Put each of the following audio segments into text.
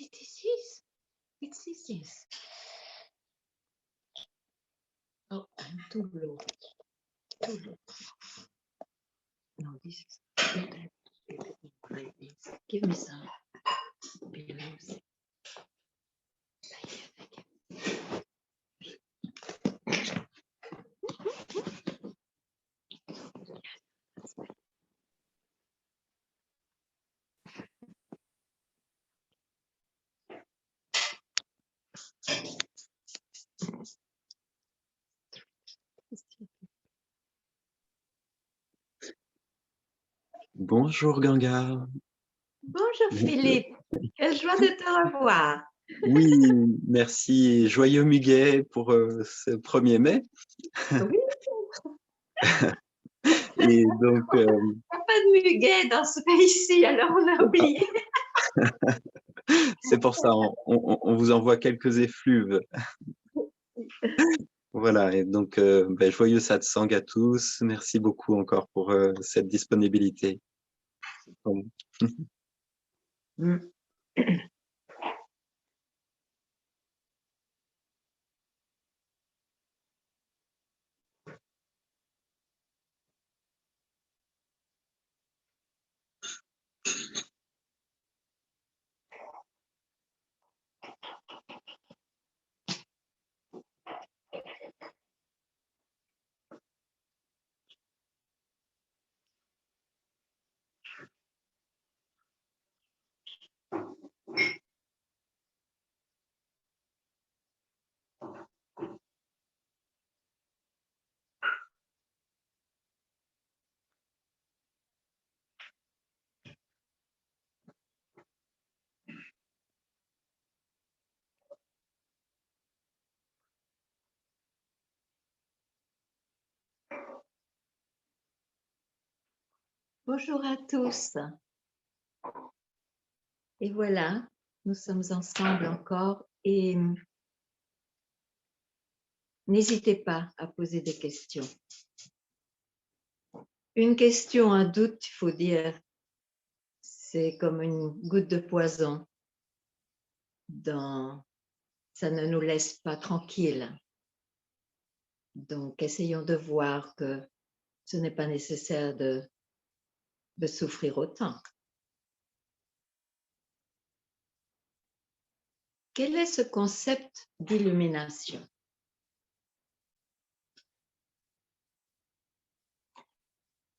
It is. It is, yes. Oh, I'm too low. Too low. No, this is like this. Give me some pillows. Bonjour Ganga. Bonjour Philippe, quelle joie de te revoir. Oui, merci. Joyeux Muguet pour ce 1er mai. Oui. Et donc, Il n'y a pas de muguet dans ce pays-ci, alors on a oublié. c'est pour ça, on vous envoie quelques effluves. Voilà, et donc joyeux satsang à tous. Merci beaucoup encore pour cette disponibilité. Bonjour à tous. Et voilà, nous sommes ensemble encore et n'hésitez pas à poser des questions. Une question, un doute, il faut dire, c'est comme une goutte de poison. Ça ne nous laisse pas tranquilles. Donc, essayons de voir que ce n'est pas nécessaire de souffrir autant. Quel est ce concept d'illumination?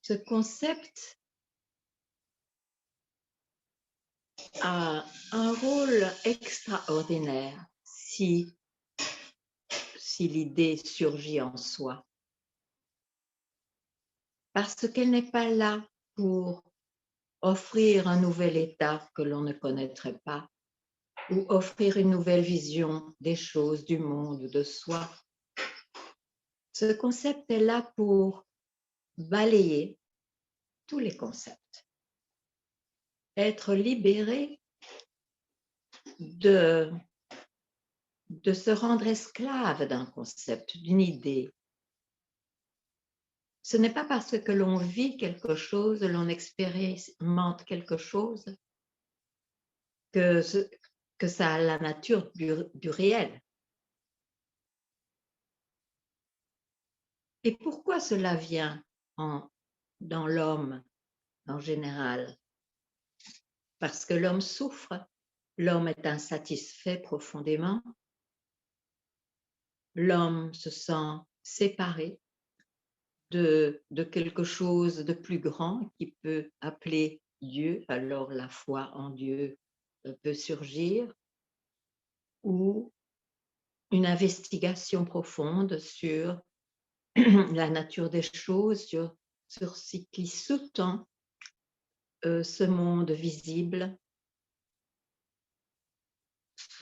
Ce concept a un rôle extraordinaire si l'idée surgit en soi. Parce qu'elle n'est pas là pour offrir un nouvel état que l'on ne connaîtrait pas ou offrir une nouvelle vision des choses, du monde, de soi. Ce concept est là pour balayer tous les concepts, être libéré de se rendre esclave d'un concept, d'une idée. Ce n'est pas parce que l'on vit quelque chose, l'on expérimente quelque chose, que ça a la nature du réel. Et pourquoi cela vient dans l'homme en général? Parce que l'homme souffre, l'homme est insatisfait profondément, l'homme se sent séparé de quelque chose de plus grand qui peut appeler Dieu, alors la foi en Dieu peut surgir, ou une investigation profonde sur la nature des choses, sur ce qui sous-tend ce monde visible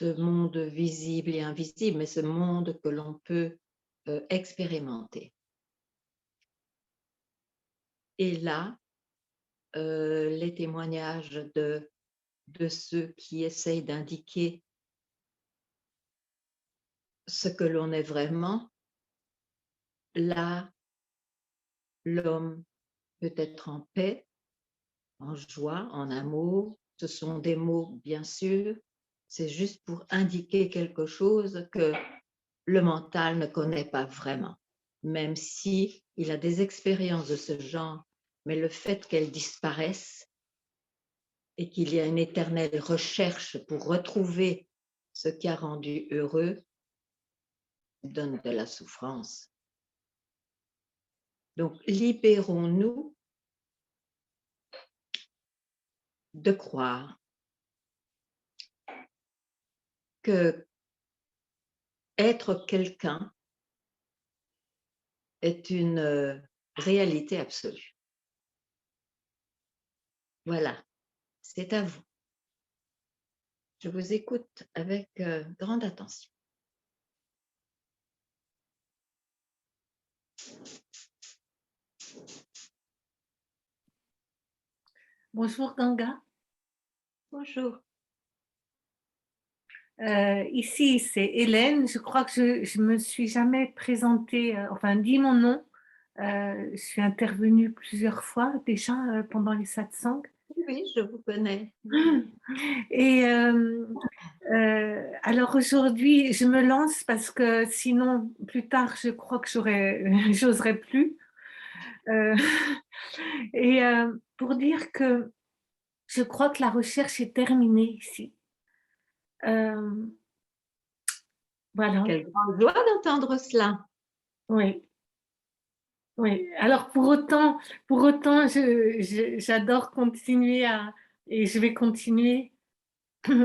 et invisible, mais ce monde que l'on peut expérimenter. Et là, les témoignages de ceux qui essayent d'indiquer ce que l'on est vraiment, là, l'homme peut être en paix, en joie, en amour. Ce sont des mots, bien sûr, c'est juste pour indiquer quelque chose que le mental ne connaît pas vraiment, même si il a des expériences de ce genre, mais le fait qu'elles disparaissent et qu'il y a une éternelle recherche pour retrouver ce qui a rendu heureux donne de la souffrance. Donc, libérons-nous de croire que être quelqu'un est une réalité absolue. Voilà, c'est à vous. Je vous écoute avec grande attention. Bonjour Ganga. Bonjour. Ici, c'est Hélène. Je crois que je me suis jamais présentée, enfin dit mon nom. Je suis intervenue plusieurs fois déjà pendant les satsangs. Oui, je vous connais. Et alors aujourd'hui, je me lance parce que sinon, plus tard, je crois que j'oserais plus. Et pour dire que je crois que la recherche est terminée ici. Voilà. Quelle grande joie d'entendre cela. Oui. Oui. Alors pour autant, j'adore continuer et je vais continuer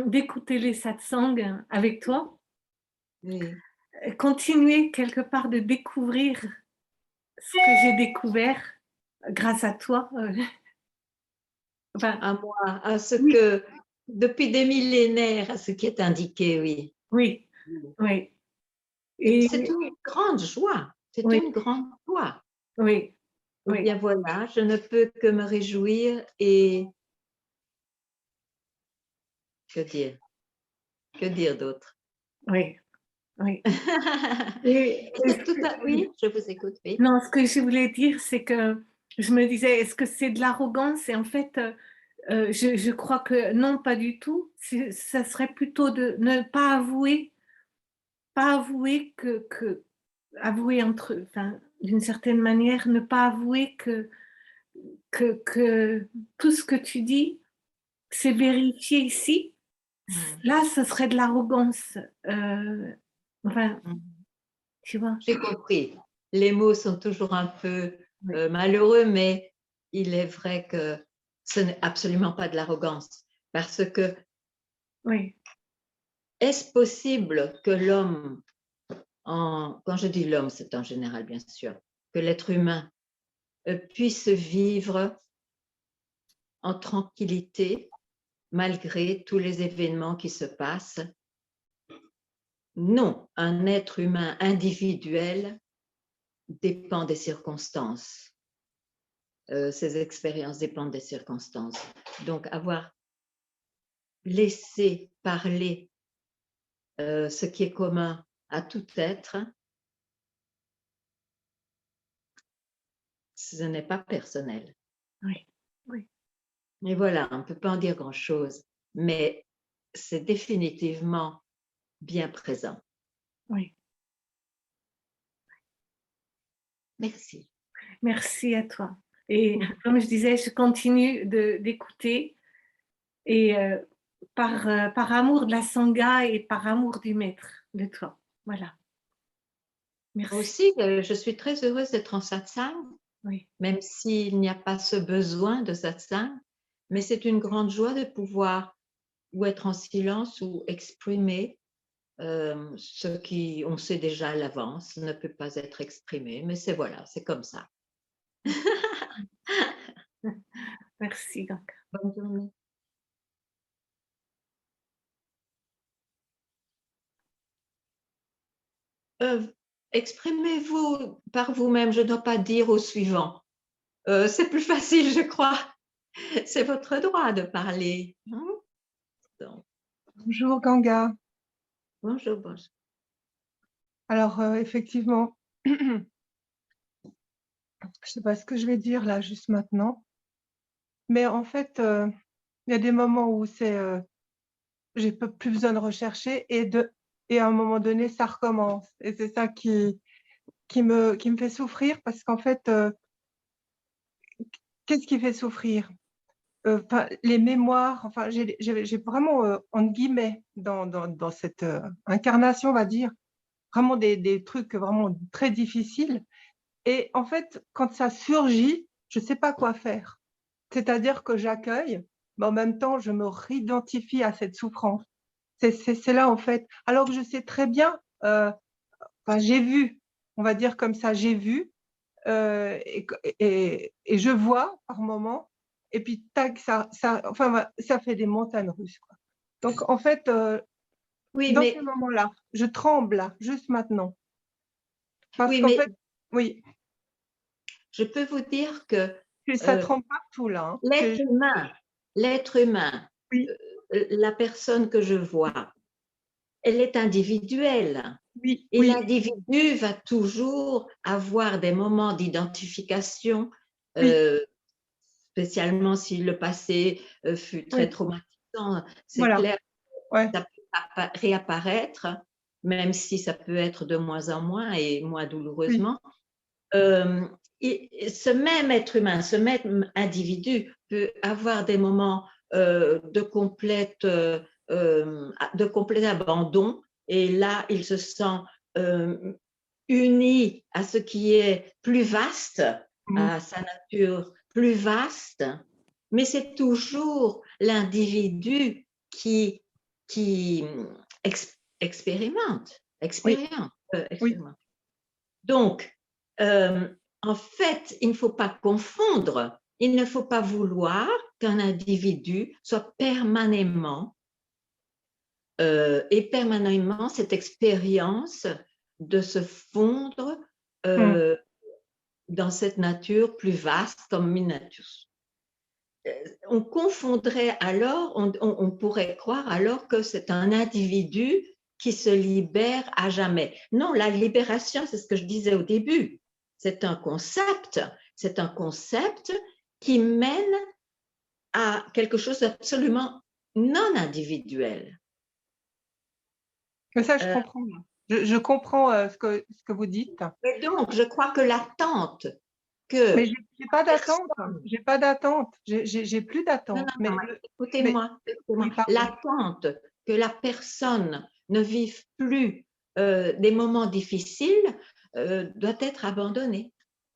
d'écouter les satsangs avec toi. Oui. Continuer quelque part de découvrir ce que j'ai découvert grâce à toi. Enfin, À moi, à ce oui, que, depuis des millénaires, à ce qui est indiqué, oui. oui, oui. Et C'est une grande joie. C'est oui, une grande joie. oui, Eh oui, bien voilà, je ne peux que me réjouir et que dire? Que dire d'autre? oui, oui. Et, C'est tout à... Oui, je vous écoute, oui. non, ce que je voulais dire, c'est que je me disais, est-ce que c'est de l'arrogance? Et en fait, je crois que non, pas du tout. Ça serait plutôt de ne pas avouer, avouer enfin, d'une certaine manière, ne pas avouer que tout ce que tu dis, c'est vérifié ici. Là, ce serait de l'arrogance. Enfin, tu vois. J'ai compris. Les mots sont toujours un peu Oui. malheureux, mais il est vrai que ce n'est absolument pas de l'arrogance. Parce que Oui, est-ce possible que l'homme, quand je dis l'homme, c'est en général bien sûr, que l'être humain puisse vivre en tranquillité malgré tous les événements qui se passent? Non, un être humain individuel dépend des circonstances. Ses expériences dépendent des circonstances. Donc, avoir laissé parler ce qui est commun à tout être, ce n'est pas personnel. oui, oui, Et voilà, on ne peut pas en dire grand-chose, mais c'est définitivement bien présent. oui. Merci. Merci à toi. Et comme je disais, je continue d'écouter et par amour de la Sangha et par amour du maître, de toi. Voilà. Merci. Aussi, je suis très heureuse d'être en satsang, Oui, même s'il n'y a pas ce besoin de satsang, mais c'est une grande joie de pouvoir ou être en silence ou exprimer ce qui, on sait déjà à l'avance, ne peut pas être exprimé, mais c'est voilà, c'est comme ça. merci. Donc. Bonne journée. Exprimez-vous par vous-même, je ne dois pas dire au suivant. C'est plus facile, je crois. C'est votre droit de parler. Hein? Donc, Bonjour Ganga. bonjour, bonjour. Alors effectivement, je ne sais pas ce que je vais dire là juste maintenant, mais en fait, il y a des moments où c'est j'ai plus besoin de rechercher et à un moment donné, ça recommence. Et c'est ça qui me fait souffrir parce qu'en fait, qu'est-ce qui fait souffrir? Les mémoires, enfin, j'ai vraiment, entre guillemets, dans cette incarnation, on va dire, vraiment des trucs vraiment très difficiles. Et en fait, quand ça surgit, je ne sais pas quoi faire. C'est-à-dire que j'accueille, mais en même temps, je me réidentifie à cette souffrance. C'est là, en fait. Alors que je sais très bien, enfin, j'ai vu, on va dire comme ça, j'ai vu, et je vois par moment, et puis tac, enfin, ça fait des montagnes russes, quoi. Donc, en fait, Oui, dans mais, ces moments-là, je tremble, là, juste maintenant. Parce oui, qu'en mais fait, oui, je peux vous dire que ça tremble partout, là, hein. l'être humain, Oui, la personne que je vois, elle est individuelle. oui, Et oui, l'individu va toujours avoir des moments d'identification, oui, spécialement si le passé fut très oui, traumatisant. C'est voilà, clair, ouais, ça peut réapparaître, même si ça peut être de moins en moins et moins oui, douloureusement. Et ce même être humain, ce même individu peut avoir des moments de complet abandon, et là, il se sent uni à ce qui est plus vaste, mm, à sa nature plus vaste, mais c'est toujours l'individu qui expérimente, oui, oui, expérimente. Donc, en fait, il ne faut pas confondre, il ne faut pas vouloir qu'un individu soit permanemment et permanemment cette expérience de se fondre mm. euh, dans cette nature plus vaste comme Minatus. On confondrait alors, on pourrait croire alors que c'est un individu qui se libère à jamais. Non, la libération, c'est ce que je disais au début, c'est un concept qui mène à quelque chose d'absolument non individuel. Mais ça, je Euh, comprends. Je comprends ce que vous dites. et donc, je crois que l'attente Mais que j'ai pas d'attente. personne. J'ai pas d'attente. J'ai plus Non, d'attente. non, non, Mais écoutez-moi, oui, écoutez-moi. pardon. L'attente que la personne ne vive plus des moments difficiles doit être abandonnée.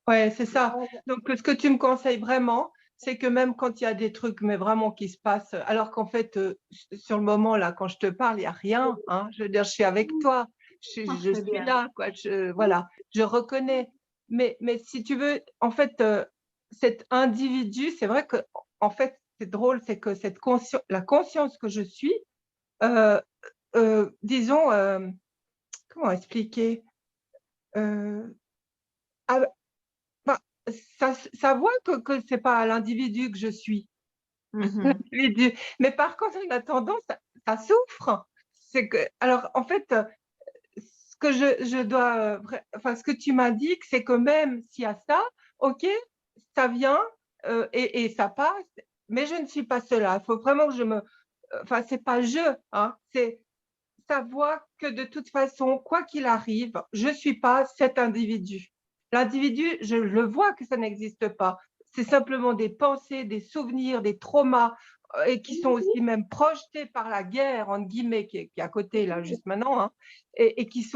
Ouais, c'est ça. Donc, ce que tu me conseilles vraiment, c'est que même quand il y a des trucs, mais vraiment qui se passent, alors qu'en fait, sur le moment, là, quand je te parle, il n'y a rien, hein. Je veux dire, je suis avec toi. Ah, Je très suis bien. là, quoi. Voilà, je reconnais. Mais si tu veux, en fait, cet individu, c'est vrai que, en fait, c'est drôle, c'est que la conscience que je suis, euh, disons, comment expliquer? Euh, ah, bah, ça voit que c'est pas l'individu que je suis. Mhm. L'individu. Mais par contre, en attendant, ça souffre. C'est que, alors, en fait, ce que je dois, enfin, ce que tu m'indiques, c'est que même s'il y a ça, ok, ça vient et ça passe, mais je ne suis pas seule. Il faut vraiment que enfin, c'est pas je, hein, c'est savoir que de toute façon, quoi qu'il arrive, je ne suis pas cet individu. L'individu, je le vois que ça n'existe pas. C'est simplement des pensées, des souvenirs, des traumas, et qui sont aussi même projetés par la guerre, entre guillemets, qui est à côté, là, juste maintenant, hein, et qui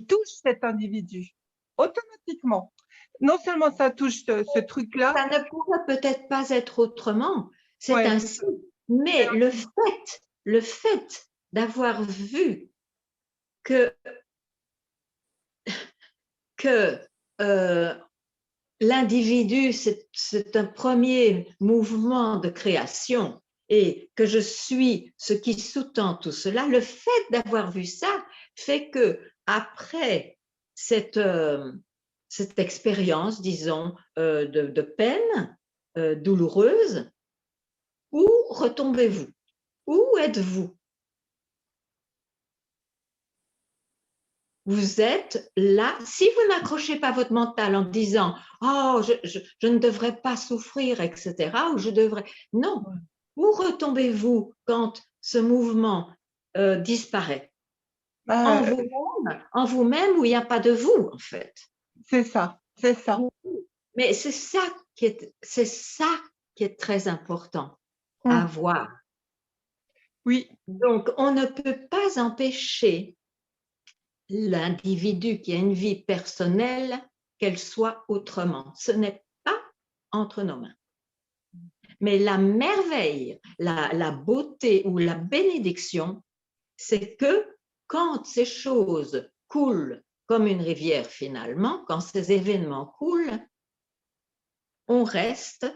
touchent cet individu automatiquement. Non seulement ça touche ce truc-là, Ça ne pourrait peut-être pas être autrement, c'est ouais, ainsi, mais le fait d'avoir vu que, que l'individu, c'est un premier mouvement de création et que je suis ce qui sous-tend tout cela, le fait d'avoir vu ça fait que après cette expérience, disons, de peine douloureuse, où retombez-vous? Où êtes-vous? Vous êtes là, si vous n'accrochez pas votre mental en disant « Oh, je ne devrais pas souffrir, etc. » ou « Je devrais… » Non, Où retombez-vous quand ce mouvement disparaît? En vous-même où il n'y a pas de vous, en fait. C'est ça, c'est ça. Mais c'est ça qui est très important à voir. Oui. Donc, on ne peut pas empêcher l'individu qui a une vie personnelle qu'elle soit autrement. Ce n'est pas entre nos mains. Mais la merveille, la beauté ou la bénédiction, c'est que quand ces choses coulent comme une rivière finalement, quand ces événements coulent, on reste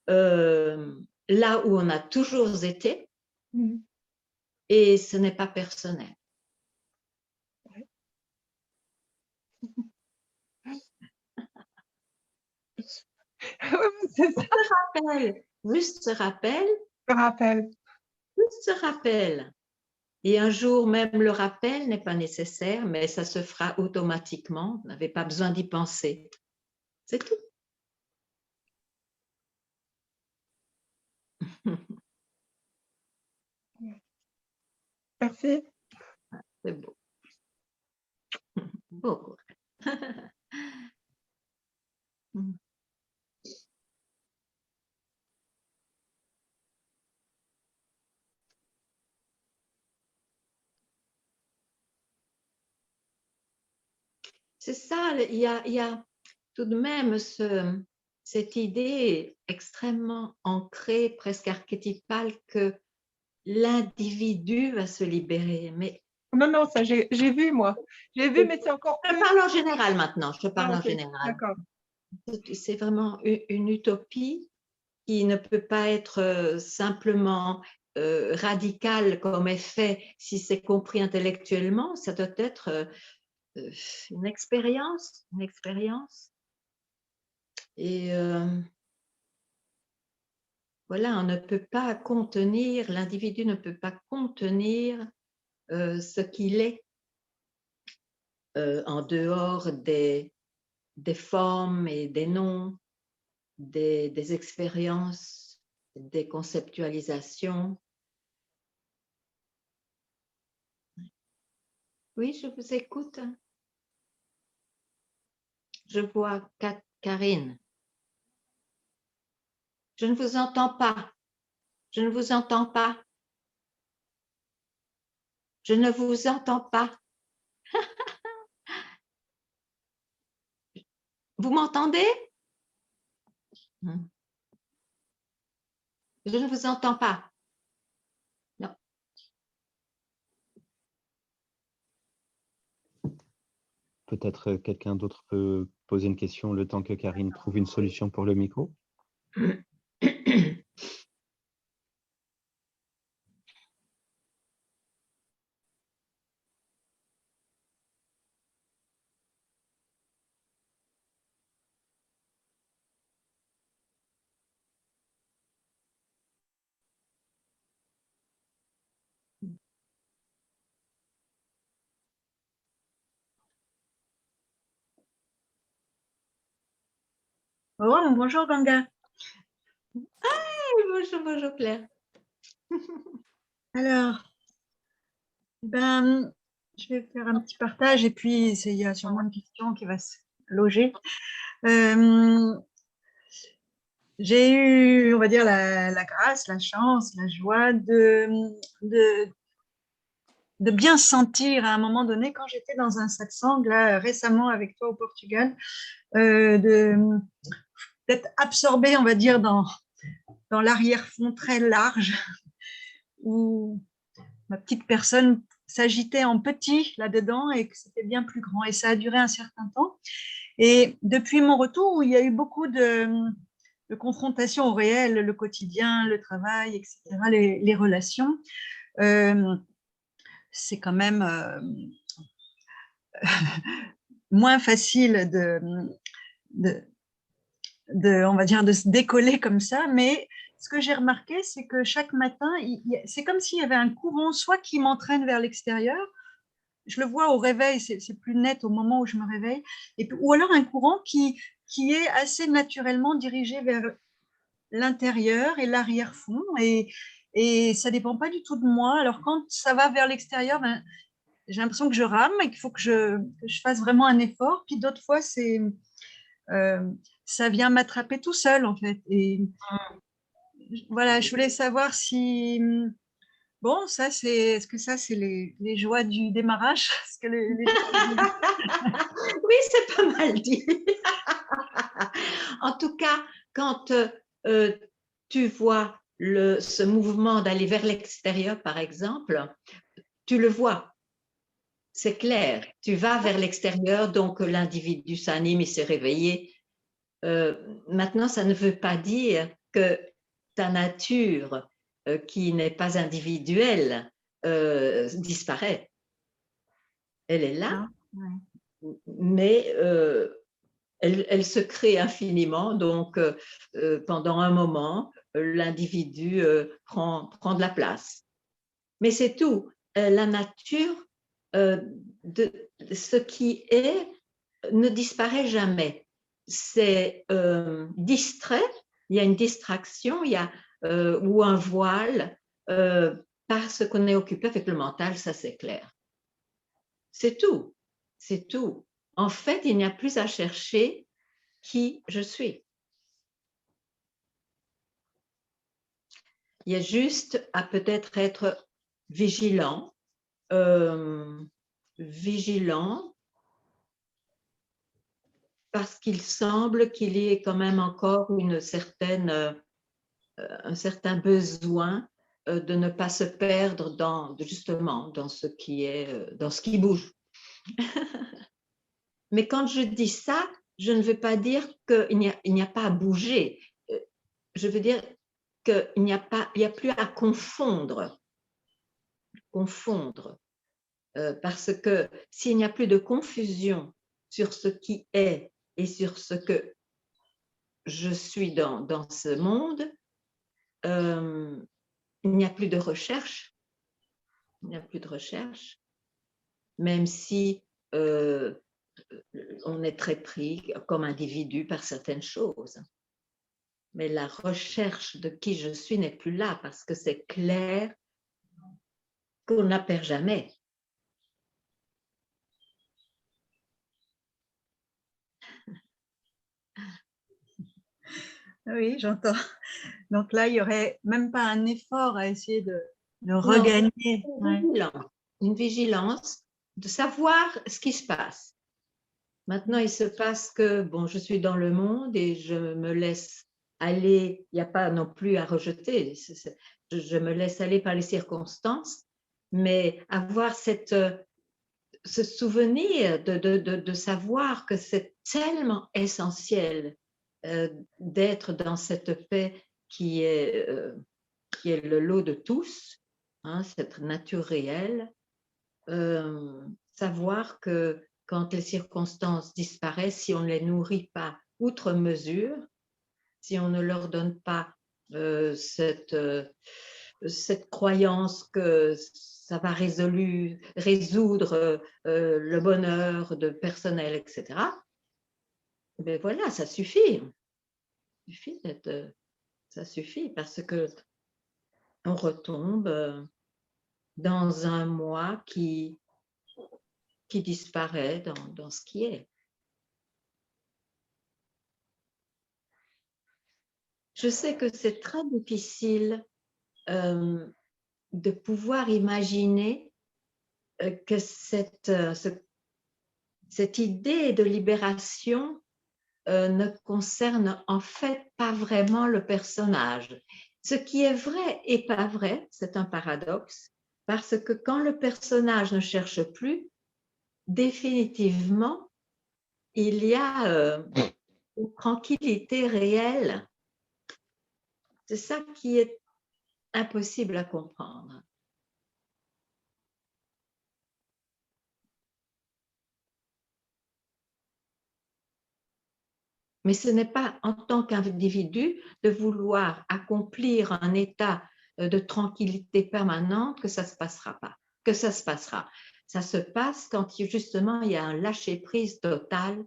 là où on a toujours été et ce n'est pas personnel. C'est ça. Juste ce rappel. Juste ce rappel. Et un jour, même le rappel n'est pas nécessaire, mais ça se fera automatiquement. Vous n'avez pas besoin d'y penser. C'est tout. Merci. C'est beau. Beau. C'est ça, il y a tout de même cette idée extrêmement ancrée, presque archétypale, que l'individu va se libérer. Mais non, ça j'ai vu moi. J'ai vu, mais c'est encore plus… Je parle en général maintenant, je parle en général. D'accord. C'est vraiment une utopie qui ne peut pas être simplement radicale comme effet si c'est compris intellectuellement. Ça doit être une expérience. Et voilà, on ne peut pas contenir, l'individu ne peut pas contenir ce qu'il est en dehors des formes et des noms, des expériences, des conceptualisations. Oui, je vous écoute. Je vois Karine. Je ne vous entends pas. Je ne vous entends pas. Je ne vous entends pas. Vous m'entendez? Je ne vous entends pas. Non. Peut-être quelqu'un d'autre peut poser une question le temps que Karine trouve une solution pour le micro. Oh, bonjour Ganga. Bonjour Claire. Alors, je vais faire un petit partage et puis il y a sûrement une question qui va se loger. J'ai eu, on va dire, la grâce, la chance, la joie de bien sentir à un moment donné, quand j'étais dans un satsang, là, récemment avec toi au Portugal, d'être absorbée, on va dire, dans l'arrière-fond très large, où ma petite personne s'agitait en petit là-dedans et que c'était bien plus grand. Et ça a duré un certain temps. Et depuis mon retour, où il y a eu beaucoup de confrontations au réel, le quotidien, le travail, etc., les relations, c'est quand même moins facile on va dire, de se décoller comme ça. Mais ce que j'ai remarqué, c'est que chaque matin, c'est comme s'il y avait un courant, soit qui m'entraîne vers l'extérieur, je le vois au réveil, c'est plus net au moment où je me réveille, ou alors un courant qui est assez naturellement dirigé l'intérieur et l'arrière-fond. Et ça ne dépend pas du tout de moi. Alors, quand ça va vers l'extérieur, ben, j'ai l'impression que je rame et qu'il faut que je fasse vraiment un effort. Puis d'autres fois, ça vient m'attraper tout seul, en fait. Et voilà, je voulais savoir si... Bon, est-ce que ça, c'est les joies du démarrage? Est-ce que Oui, c'est pas mal dit. En tout cas, quand tu vois ce mouvement d'aller vers l'extérieur, par exemple, tu le vois. C'est clair, tu vas vers l'extérieur, donc l'individu s'anime, il s'est réveillé. Maintenant, ça ne veut pas dire que ta nature, qui n'est pas individuelle, disparaît. Elle est là, mais elle se crée infiniment. Donc, pendant un moment, l'individu prend de la place. Mais c'est tout. La nature de ce qui est ne disparaît jamais. C'est distrait, il y a une distraction, il y a ou un voile parce qu'on est occupé avec le mental, ça c'est clair. C'est tout, c'est tout. En fait, il n'y a plus à chercher qui je suis. Il y a juste à peut-être être vigilant, parce qu'il semble qu'il y ait quand même encore un certain besoin de ne pas se perdre justement dans ce qui bouge. Mais quand je dis ça, je ne veux pas dire qu'il n'y a pas à bouger. Je veux dire qu'il n'y a plus à confondre. Parce que s'il n'y a plus de confusion sur ce qui est et sur ce que je suis dans ce monde, il n'y a plus de recherche. Il n'y a plus de recherche, même si on est très pris comme individu par certaines choses. Mais la recherche de qui je suis n'est plus là parce que c'est clair qu'on ne la perd jamais. Oui, j'entends. Donc là, il n'y aurait même pas un effort à essayer de regagner. Une vigilance de savoir ce qui se passe. Maintenant, il se passe que, bon, je suis dans le monde et je me laisse aller, il n'y a pas non plus à rejeter, je me laisse aller par les circonstances, mais avoir ce souvenir de savoir que c'est tellement essentiel d'être dans cette paix qui est le lot de tous, hein, cette nature réelle, savoir que quand les circonstances disparaissent, si on ne les nourrit pas outre mesure, si on ne leur donne pas cette croyance que ça va résoudre le bonheur de personnel, etc., ben voilà, ça suffit. Ça suffit parce que on retombe dans un moi qui disparaît dans ce qui est. Je sais que c'est très difficile de pouvoir imaginer que cette idée de libération ne concerne en fait pas vraiment le personnage. Ce qui est vrai et pas vrai, c'est un paradoxe, parce que quand le personnage ne cherche plus, définitivement, il y a une tranquillité réelle. C'est ça qui est impossible à comprendre. Mais ce n'est pas en tant qu'individu de vouloir accomplir un état de tranquillité permanente que ça ne se passera pas, que ça se passera. Ça se passe quand justement il y a un lâcher-prise total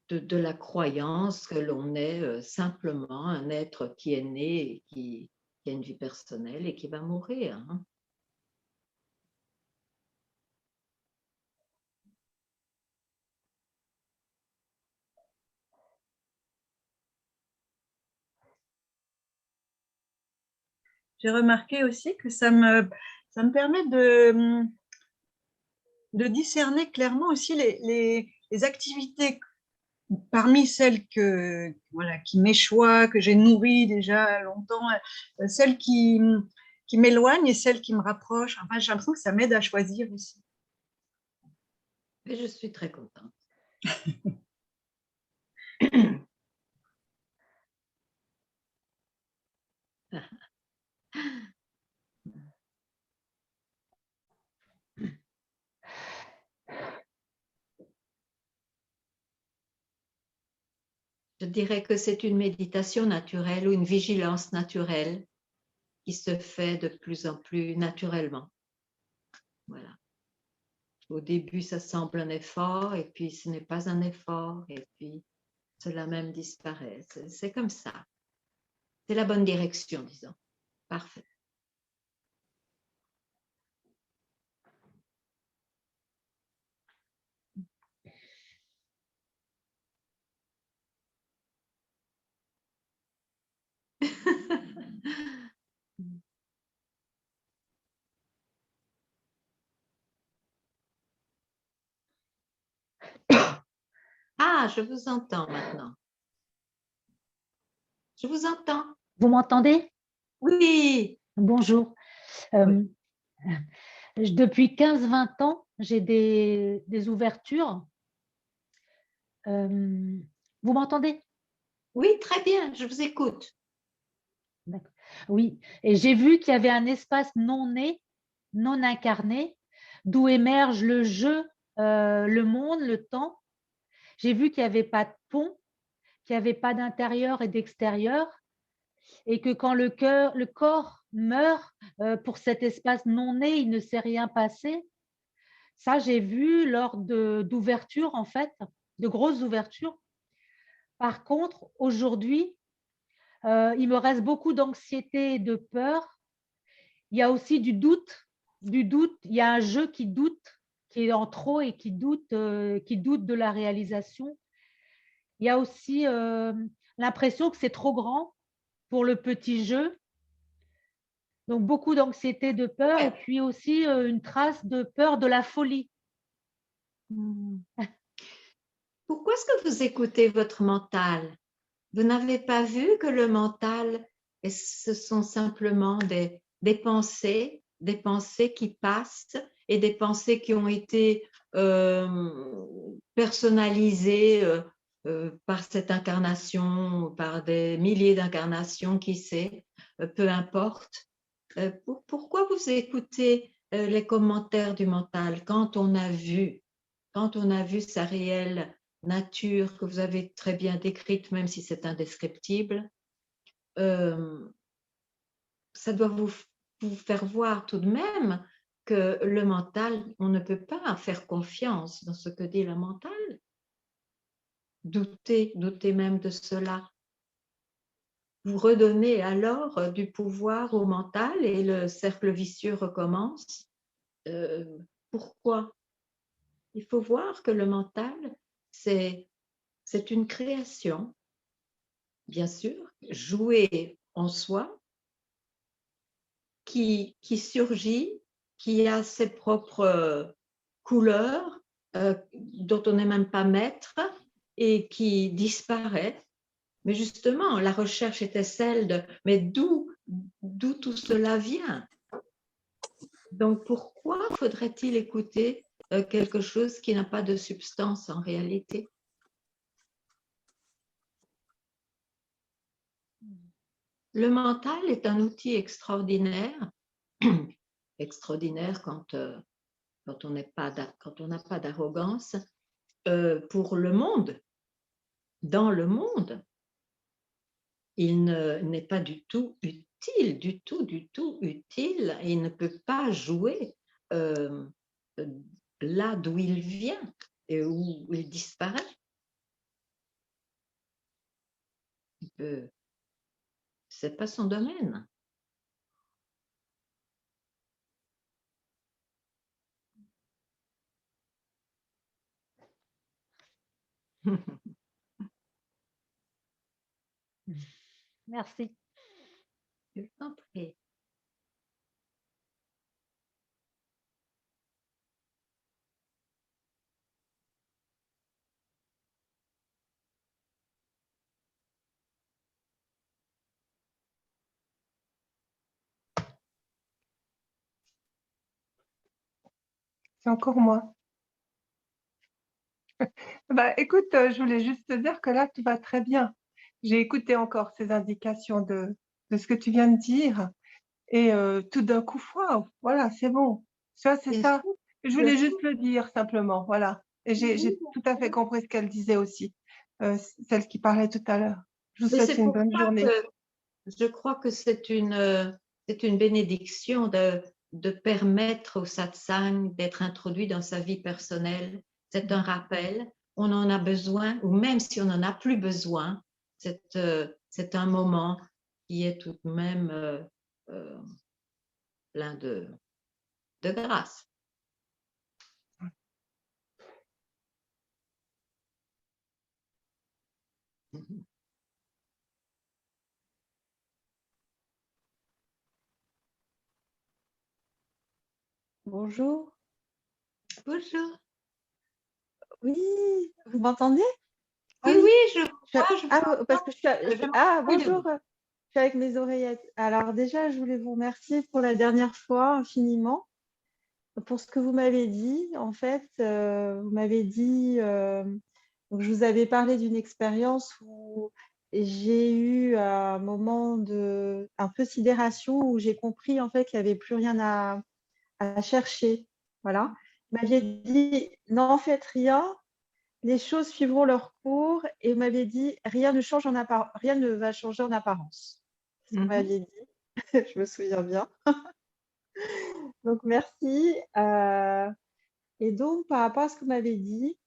de la croyance que l'on est simplement un être qui est né et qui a une vie personnelle et qui va mourir. Hein. J'ai remarqué aussi que ça me permet de discerner clairement aussi les activités parmi celles voilà, qui m'échouent, que j'ai nourries déjà longtemps, celles qui m'éloignent et celles qui me rapprochent. Enfin, j'ai l'impression que ça m'aide à choisir aussi. Et je suis très contente. Je dirais que c'est une méditation naturelle ou une vigilance naturelle qui se fait de plus en plus naturellement. Voilà. Au début, ça semble un effort et puis ce n'est pas un effort et puis cela même disparaît. C'est comme ça. C'est la bonne direction, disons. Parfait. Ah, je vous entends maintenant. Je vous entends. Vous m'entendez? Oui. Bonjour. Depuis 15-20 ans, j'ai des ouvertures. Vous m'entendez? Oui, très bien, je vous écoute. Oui, et j'ai vu qu'il y avait un espace non né, non incarné, d'où émerge le jeu, le monde, le temps. J'ai vu qu'il n'y avait pas de pont, qu'il n'y avait pas d'intérieur et d'extérieur, et que quand le corps meurt, pour cet espace non né, il ne s'est rien passé. Ça, j'ai vu lors d'ouvertures, en fait, de grosses ouvertures. Par contre, aujourd'hui, il me reste beaucoup d'anxiété et de peur. Il y a aussi du doute. Il y a un jeu qui doute, qui est en trop et qui doute de la réalisation. Il y a aussi l'impression que c'est trop grand pour le petit jeu. Donc, beaucoup d'anxiété, de peur, et puis aussi une trace de peur de la folie. Pourquoi est-ce que vous écoutez votre mental? Vous n'avez pas vu que le mental, ce sont simplement des pensées qui passent et des pensées qui ont été personnalisées par cette incarnation, par des milliers d'incarnations, qui sait, peu importe. Pourquoi vous écoutez les commentaires du mental quand on a vu sa réelle nature que vous avez très bien décrite, même si c'est indescriptible, ça doit vous faire voir tout de même que le mental, on ne peut pas faire confiance dans ce que dit le mental. Doutez même de cela. Vous redonnez alors du pouvoir au mental et le cercle vicieux recommence. Pourquoi? Il faut voir que le mental, c'est une création, bien sûr, jouée en soi, qui surgit, qui a ses propres couleurs, dont on n'est même pas maître, et qui disparaît. Mais justement, la recherche était celle de « mais d'où tout cela vient ?» Donc, pourquoi faudrait-il écouter quelque chose qui n'a pas de substance en réalité? Le mental est un outil extraordinaire, extraordinaire quand on n'a pas d'arrogance, pour le monde. Dans le monde, il n'est pas du tout utile, du tout utile, et il ne peut pas jouer là d'où il vient et où il disparaît. peut, c'est pas son domaine. Merci. Je t'en prie. C'est encore moi. Bah, écoute, je voulais juste te dire que là, tout va très bien. J'ai écouté encore ces indications de ce que tu viens de dire et tout d'un coup, waouh, voilà, c'est bon. Tu vois, c'est Et ça. Je voulais je juste le dire simplement, voilà. Et j'ai tout à fait compris ce qu'elle disait aussi, celle qui parlait tout à l'heure. Je vous Mais souhaite c'est une pour bonne ça journée. que je crois que c'est une bénédiction de permettre au satsang d'être introduit dans sa vie personnelle. C'est un rappel, on en a besoin, ou même si on n'en a plus besoin, c'est un moment qui est tout de même euh, plein de grâce. Bonjour. Bonjour. Oui, vous m'entendez? Oui, Oui. oui, je vois, je Ah, parce que bonjour. vous. Je suis avec mes oreillettes. Alors déjà, je voulais vous remercier pour la dernière fois infiniment pour ce que vous m'avez dit. En fait, vous m'avez dit, donc je vous avais parlé d'une expérience où j'ai eu un moment de un peu sidération où j'ai compris en fait qu'il n'y avait plus rien à chercher. Voilà. Vous m'aviez dit, n'en faites rien, les choses suivront leur cours et vous m'aviez dit, rien ne va changer en apparence. C'est ce que vous m'aviez dit, je me souviens bien. Donc, merci. Et donc, par rapport à ce que vous m'avez dit,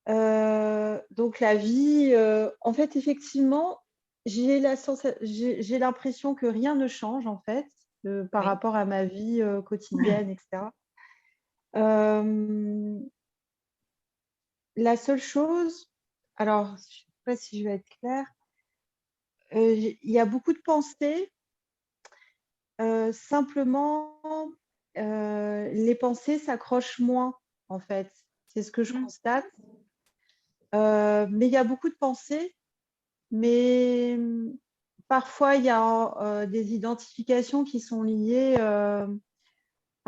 donc la vie, en fait, effectivement, j'ai l'impression que rien ne change, en fait, par Oui. rapport à ma vie quotidienne, etc. La seule chose, alors, je ne sais pas si je vais être claire, il y a beaucoup de pensées. Simplement, les pensées s'accrochent moins, en fait. C'est ce que je constate. Mais il y a beaucoup de pensées, mais parfois, il y a des identifications qui sont liées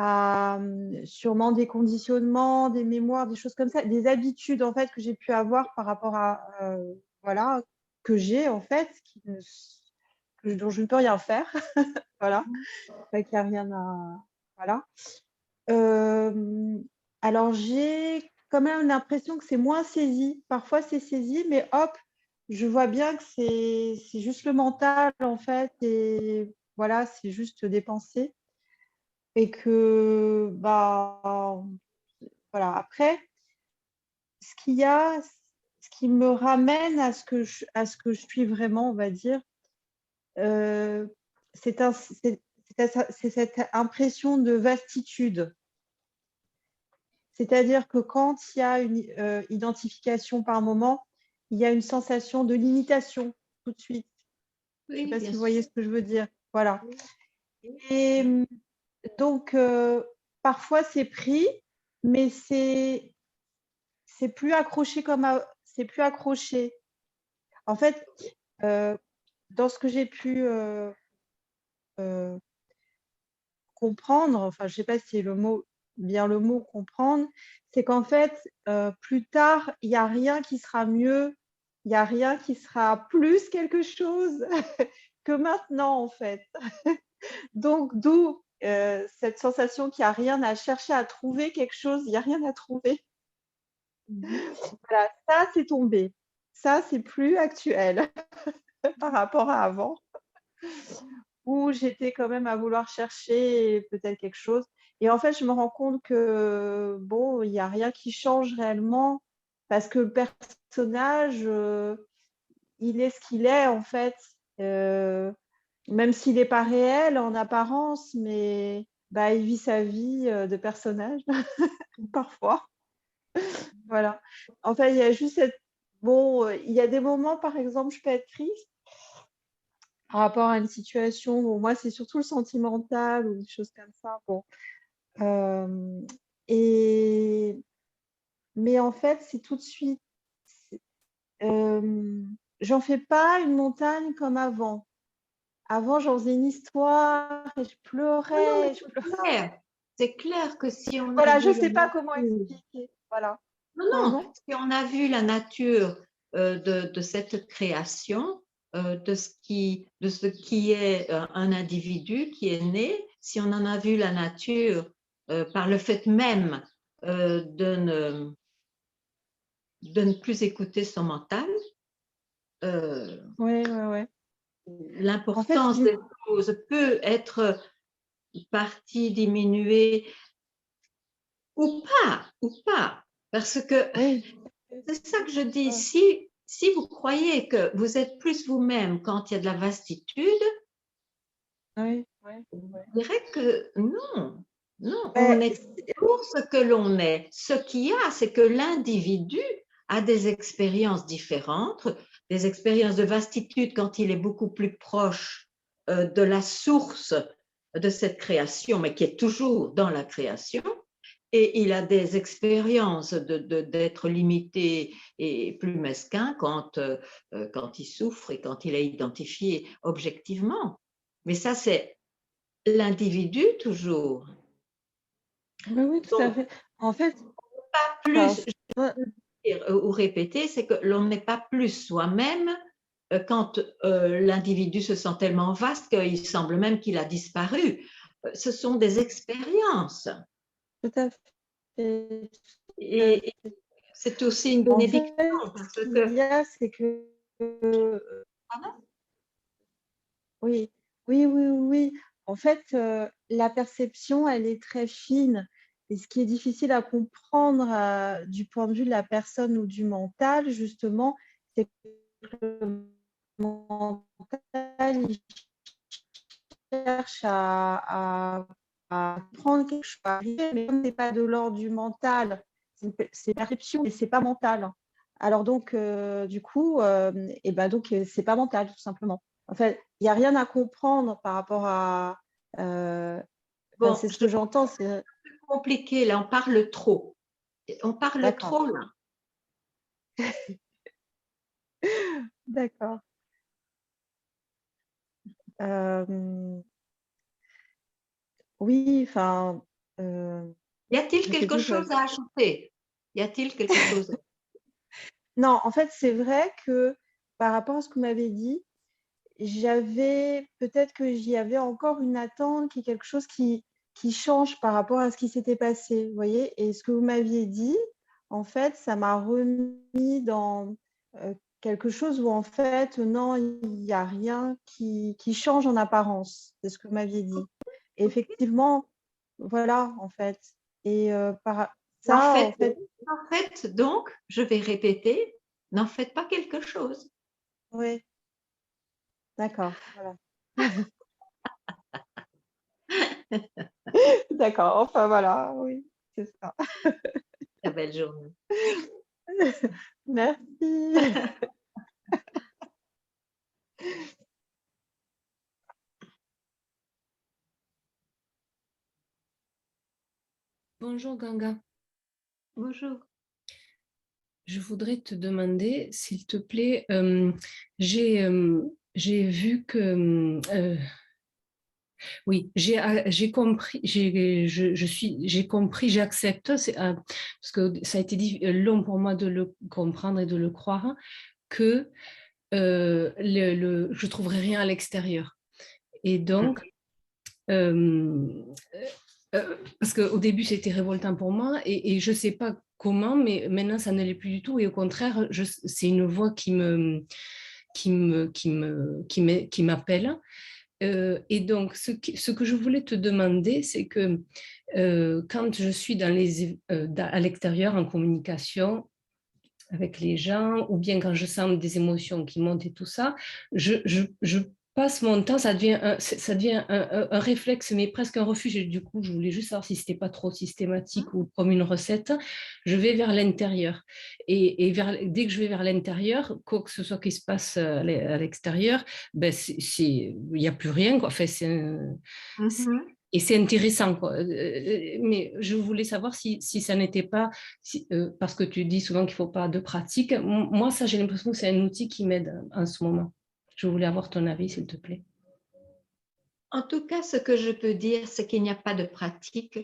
à sûrement des conditionnements, des mémoires, des choses comme ça, des habitudes, en fait, que j'ai pu avoir par rapport à, voilà, que j'ai, en fait, dont je ne peux rien faire. Voilà. Qu'il n'y a rien à. Voilà. Alors, j'ai quand même l'impression que c'est moins saisi. Parfois, c'est saisi, mais hop, je vois bien que c'est juste le mental, en fait, et voilà, c'est juste des pensées. Et que, bah, voilà. Après, ce qu'il y a, ce qui me ramène à ce que je suis vraiment, on va dire, c'est cette impression de vastitude. C'est-à-dire que quand il y a une identification par moment, il y a une sensation de limitation tout de suite. Je ne sais Oui, pas bien si vous voyez sûr. ce que je veux dire. Voilà. Et donc, parfois, c'est pris, mais c'est plus accroché c'est plus accroché. En fait, dans ce que j'ai pu comprendre, enfin, je ne sais pas si c'est bien le mot comprendre, c'est qu'en fait, plus tard, il n'y a rien qui sera mieux, il n'y a rien qui sera plus quelque chose que maintenant, en fait. Donc, d'où cette sensation qu'il n'y a rien à chercher à trouver quelque chose, il n'y a rien à trouver. Voilà, ça, c'est tombé. Ça, c'est plus actuel par rapport à avant, où j'étais quand même à vouloir chercher peut-être quelque chose. Et en fait, je me rends compte que, bon, il n'y a rien qui change réellement parce que le personnage, il est ce qu'il est, en fait, même s'il n'est pas réel en apparence, mais bah, il vit sa vie de personnage, parfois. Voilà. En fait, il y a juste cette... Bon, il y a des moments, par exemple, je peux être triste par rapport à une situation. Bon, moi, c'est surtout le sentimental ou des choses comme ça. Bon. Mais en fait, c'est tout de suite. J'en fais pas une montagne comme avant. Avant, j'en faisais une histoire et je pleurais. C'est clair que si on a Voilà, je vu ne sais la pas comment nature, expliquer. Voilà. non, si on a vu la nature de cette création, de ce qui est un individu qui est né, si on en a vu la nature par le fait même de ne plus écouter son mental, Ouais. l'importance des choses peut être partie diminuée ou pas, parce que oui. c'est ça que je dis. Si vous croyez que vous êtes plus vous-même quand il y a de la vastitude, Oui. je dirais que non, on Ben, est pour ce que l'on est. Ce qu'il y a, c'est que l'individu a des expériences différentes, des expériences de vastitude quand il est beaucoup plus proche de la source de cette création, mais qui est toujours dans la création. Et il a des expériences d'être limité et plus mesquin quand il souffre et quand il est identifié objectivement. Mais ça, c'est l'individu toujours. oui, tout à fait. En fait, Pas plus, ou répéter, c'est que l'on n'est pas plus soi-même quand l'individu se sent tellement vaste qu'il semble même qu'il a disparu. Ce sont des expériences. tout à fait. Et c'est aussi une En bénédiction. fait, Parce ce que, qu'il y a, c'est que oui. En fait, la perception, elle est très fine. Et ce qui est difficile à comprendre du point de vue de la personne ou du mental, justement, c'est que le mental, il cherche à prendre quelque chose, mais comme ce n'est pas de l'ordre du mental, c'est perception, mais ce n'est pas mental. Alors donc, du coup, c'est pas mental, tout simplement. En fait, il n'y a rien à comprendre par rapport à... bon, c'est ce que j'entends. C'est compliqué, là, on parle trop. On parle D'accord. trop, là. D'accord. Oui, enfin... Y a-t-il quelque chose à ajouter? Y a-t-il quelque chose? Non, en fait, c'est vrai que par rapport à ce que vous m'avez dit, peut-être que j'y avais encore une attente, qui est quelque chose qui change par rapport à ce qui s'était passé, vous voyez. Et ce que vous m'aviez dit, en fait, ça m'a remis dans quelque chose où, en fait, non, il n'y a rien qui change en apparence, c'est ce que vous m'aviez dit. Et effectivement, voilà, en fait. Et par ça, En fait, donc, je vais répéter, n'en faites pas quelque chose. oui. D'accord, voilà. D'accord, enfin voilà, oui, c'est ça. Très belle journée. Merci. Bonjour Ganga. Bonjour. Je voudrais te demander, s'il te plaît, j'ai vu que oui, j'ai compris, j'ai compris, j'accepte, parce que ça a été long pour moi de le comprendre et de le croire, que je trouverai rien à l'extérieur. Et donc, parce qu'au début, c'était révoltant pour moi et je ne sais pas comment, mais maintenant, ça ne l'est plus du tout. Et au contraire, c'est une voix qui m'appelle. Et donc, ce que je voulais te demander, c'est que quand je suis à l'extérieur en communication, avec les gens, ou bien quand je sens des émotions qui montent et tout ça, je passe mon temps, ça devient un réflexe, mais presque un refuge. Et du coup, je voulais juste savoir si ce n'était pas trop systématique ou comme une recette. Je vais vers l'intérieur. Et dès que je vais vers l'intérieur, quoi que ce soit qui se passe à l'extérieur, ben il n'y a plus rien, quoi. Enfin, et c'est intéressant, quoi. Mais je voulais savoir si ça n'était pas, parce que tu dis souvent qu'il ne faut pas de pratique. Moi, ça, j'ai l'impression que c'est un outil qui m'aide en ce moment. Je voulais avoir ton avis, s'il te plaît. En tout cas, ce que je peux dire, c'est qu'il n'y a pas de pratique,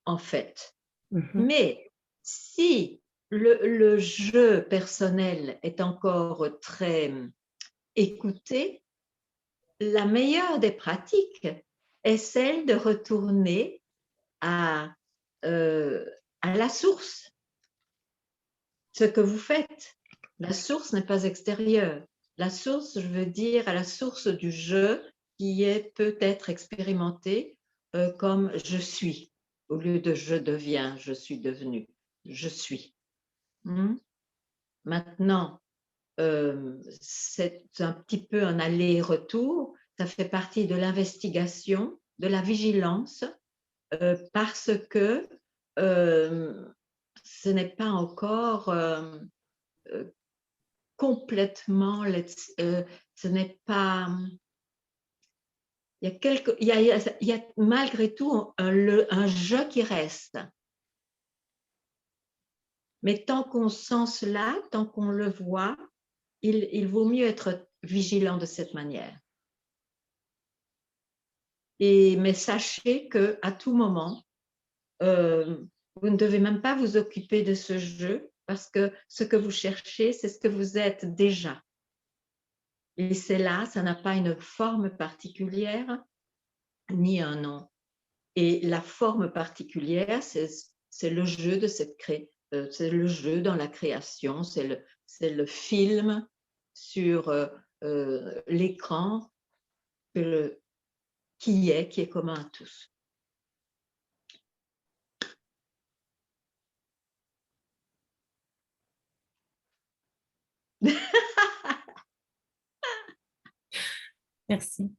en fait. Mais si le jeu personnel est encore très écouté, la meilleure des pratiques est celle de retourner à la source. Ce que vous faites, la source n'est pas extérieure. La source, je veux dire, à la source du jeu qui est peut-être expérimenté comme je suis, au lieu de je deviens, je suis devenu, je suis. Maintenant, c'est un petit peu un aller-retour, ça fait partie de l'investigation, de la vigilance, parce que ce n'est pas encore complètement, ce n'est pas, il y a malgré tout un jeu qui reste. Mais tant qu'on sent cela, tant qu'on le voit, il vaut mieux être vigilant de cette manière. Mais sachez qu'à tout moment, vous ne devez même pas vous occuper de ce jeu parce que ce que vous cherchez, c'est ce que vous êtes déjà. Et c'est là, ça n'a pas une forme particulière ni un nom. Et la forme particulière, c'est le jeu de cette c'est le jeu dans la création, c'est le film sur l'écran qui est commun à tous. Merci.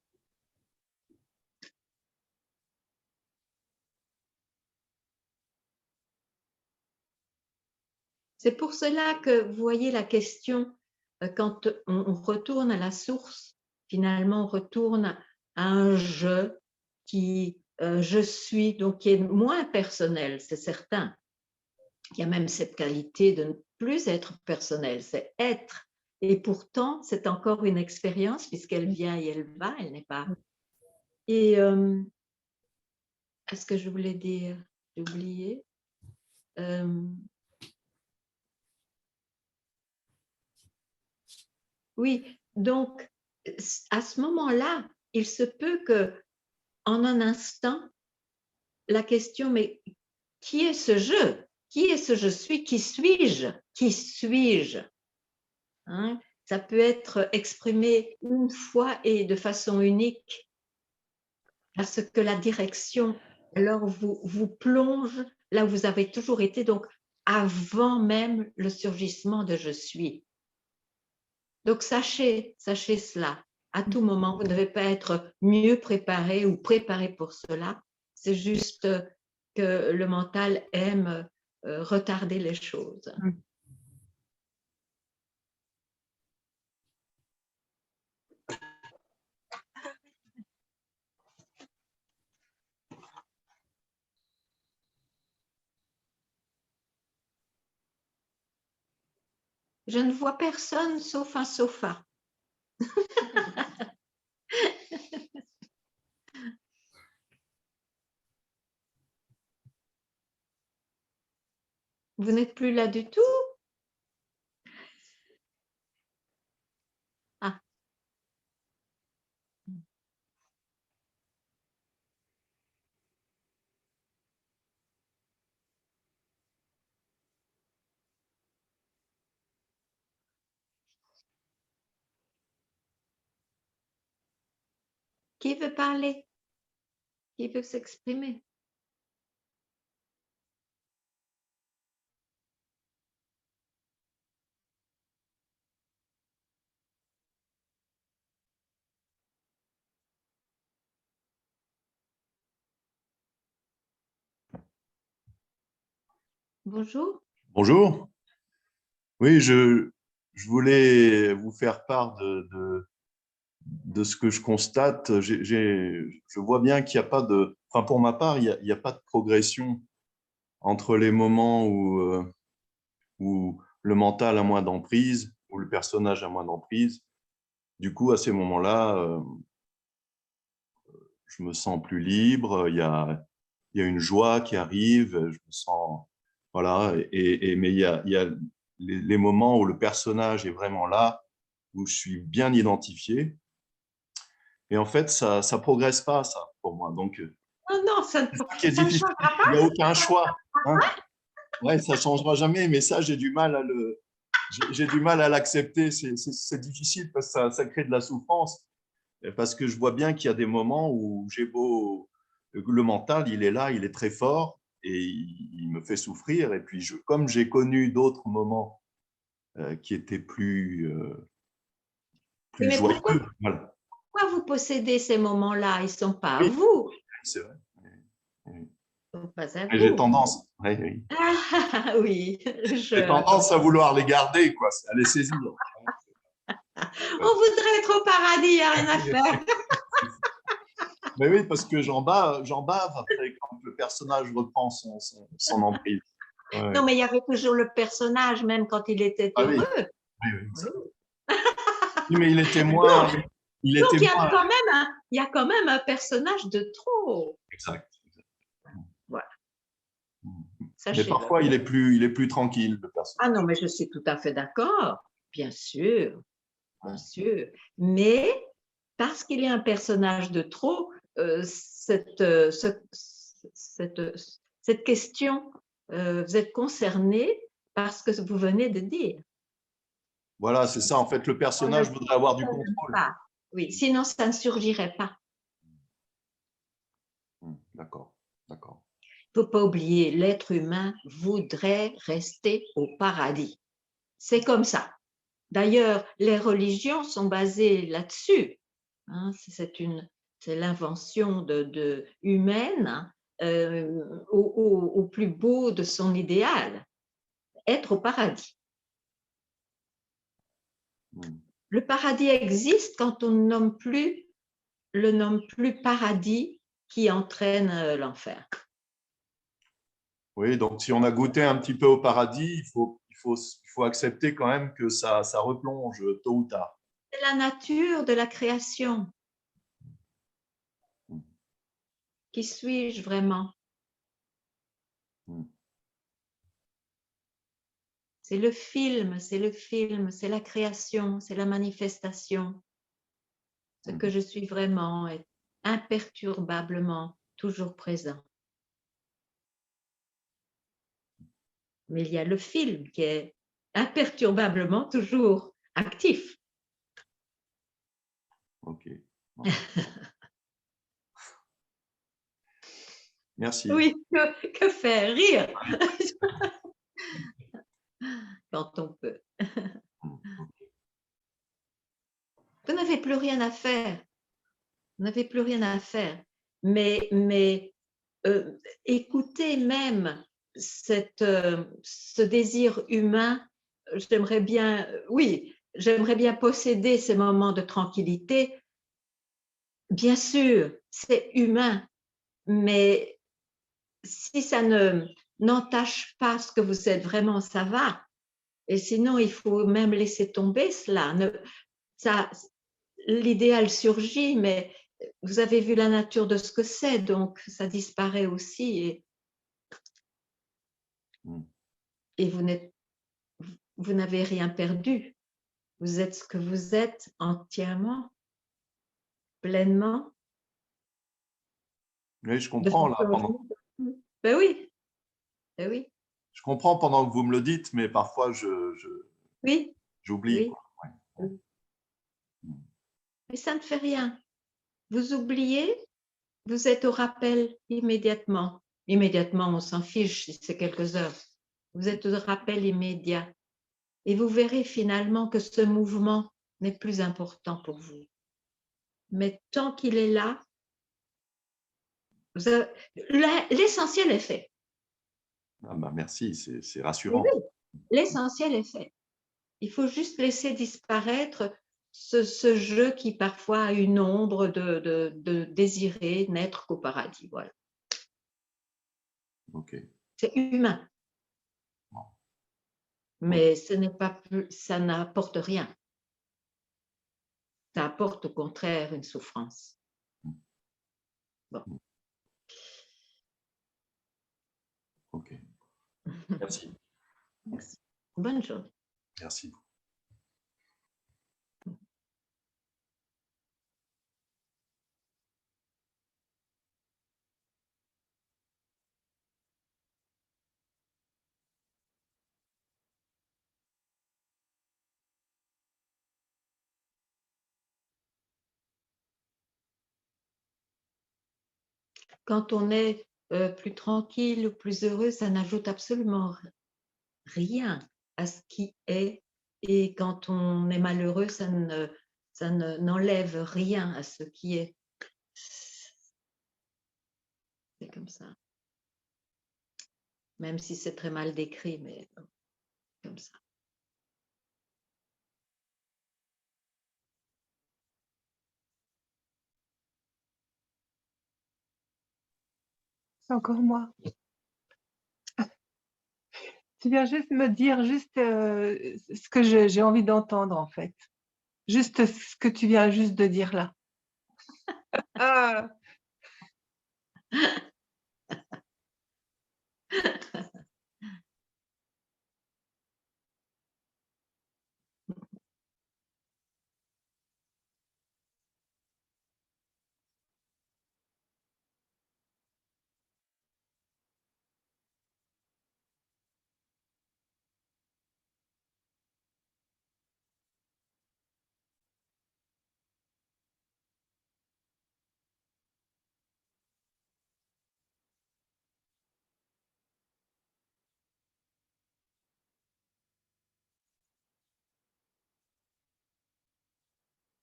C'est pour cela que vous voyez la question, quand on retourne à la source, finalement on retourne à un je qui, je suis, donc qui est moins personnel, c'est certain. Il y a même cette qualité de ne plus être personnel, c'est être. Et pourtant, c'est encore une expérience puisqu'elle vient et elle va, elle n'est pas. Et est-ce que je voulais dire, j'ai oublié. Oui, donc à ce moment-là, il se peut que, en un instant, la question, mais qui est ce je? Qui est ce je suis? Qui suis-je? Qui suis-je? Hein? Ça peut être exprimé une fois et de façon unique, parce que la direction, alors vous plonge là où vous avez toujours été, donc avant même le surgissement de je suis. Donc sachez cela. À tout moment, vous ne devez pas être mieux préparé ou préparé pour cela. C'est juste que le mental aime retarder les choses. Je ne vois personne sauf un sofa. Vous n'êtes plus là du tout? Ah. Qui veut parler? Qui veut s'exprimer? Bonjour. Bonjour. Oui, je voulais vous faire part de ce que je constate. Je vois bien qu'il n'y a pas de… Enfin, pour ma part, il n'y a pas de progression entre les moments où le mental a moins d'emprise, où le personnage a moins d'emprise. Du coup, à ces moments-là, je me sens plus libre, il y a une joie qui arrive, je me sens… Voilà, mais il y a les moments où le personnage est vraiment là, où je suis bien identifié. Et en fait, ça ne progresse pas, ça, pour moi. Donc, Non, non, ça c'est ça qui est ne difficile. changera Il n'y pas. a aucun choix. Hein. Ouais, ça ne changera jamais, mais ça, j'ai du mal à l'accepter. C'est difficile parce que ça crée de la souffrance. Parce que je vois bien qu'il y a des moments où le mental, il est là, il est très fort et il me fait souffrir. Et puis, comme j'ai connu d'autres moments qui étaient plus Mais joyeux. pourquoi vous possédez ces moments-là? Ils ne sont pas à Oui, vous. c'est vrai. Ils ne sont pas à J'ai vous. tendance, oui. Ah oui, J'ai tendance à vouloir les garder, quoi, à les saisir. On voudrait être au paradis, il n'y a rien à faire. Mais oui, parce que j'en bave après quand le personnage reprend son emprise. Ouais. Non, mais il y avait toujours le personnage, même quand il était Ah oui. heureux. Oui, mais il était moins. Donc, il y a quand même un personnage de trop. Exact. Voilà. Mais parfois, il est plus tranquille, le personnage. Ah non, mais je suis tout à fait d'accord, bien sûr, bien sûr. Mais parce qu'il y a un personnage de trop, cette question, vous êtes concerné par ce que vous venez de dire. Voilà, c'est ça. En fait, le personnage voudrait avoir du contrôle. Oui, sinon ça ne surgirait pas. D'accord, d'accord. Il ne faut pas oublier, l'être humain voudrait rester au paradis. C'est comme ça. D'ailleurs, les religions sont basées là-dessus. Hein, c'est l'invention humaine au plus beau de son idéal, être au paradis. Le paradis existe quand on le nomme plus paradis qui entraîne l'enfer. Oui, donc si on a goûté un petit peu au paradis, il faut accepter quand même que ça replonge tôt ou tard. C'est la nature de la création. Qui suis-je vraiment? C'est le film, c'est la création, c'est la manifestation. Ce que je suis vraiment est imperturbablement toujours présent. Mais il y a le film qui est imperturbablement toujours actif. Ok. Merci. Oui, que faire? Rire quand on peut. Vous n'avez plus rien à faire. Vous n'avez plus rien à faire. Mais écoutez même ce désir humain. J'aimerais bien posséder ces moments de tranquillité. Bien sûr, c'est humain, mais si ça n'entache pas ce que vous êtes vraiment, ça va. Et sinon, il faut même laisser tomber cela. L'idéal surgit, mais vous avez vu la nature de ce que c'est, donc ça disparaît aussi. Et vous n'avez rien perdu. Vous êtes ce que vous êtes entièrement, pleinement. Oui, je comprends là. Ben oui. Ben oui. Je comprends pendant que vous me le dites, mais parfois oui. J'oublie. Oui. Mais ça ne fait rien. Vous oubliez, vous êtes au rappel immédiatement. Immédiatement, on s'en fiche si c'est quelques heures. Vous êtes au rappel immédiat. Et vous verrez finalement que ce mouvement n'est plus important pour vous. Mais tant qu'il est là, l'essentiel est fait. Ah bah merci, c'est Mais rassurant. oui, l'essentiel est fait. Il faut juste laisser disparaître ce jeu qui parfois a une ombre de désirer n'être qu'au paradis. Voilà. Ok. C'est humain, mais ce n'est pas plus, ça n'apporte rien. Ça apporte au contraire une souffrance. Bon. Ok. Merci. Merci. Bonne journée. Merci. Quand on est plus tranquille ou plus heureux, ça n'ajoute absolument rien à ce qui est. Et quand on est malheureux, n'enlève rien à ce qui est. C'est comme ça. Même si c'est très mal décrit, mais comme ça. C'est encore moi. Tu viens juste me dire juste ce que j'ai envie d'entendre en fait. Juste ce que tu viens juste de dire là. Ah.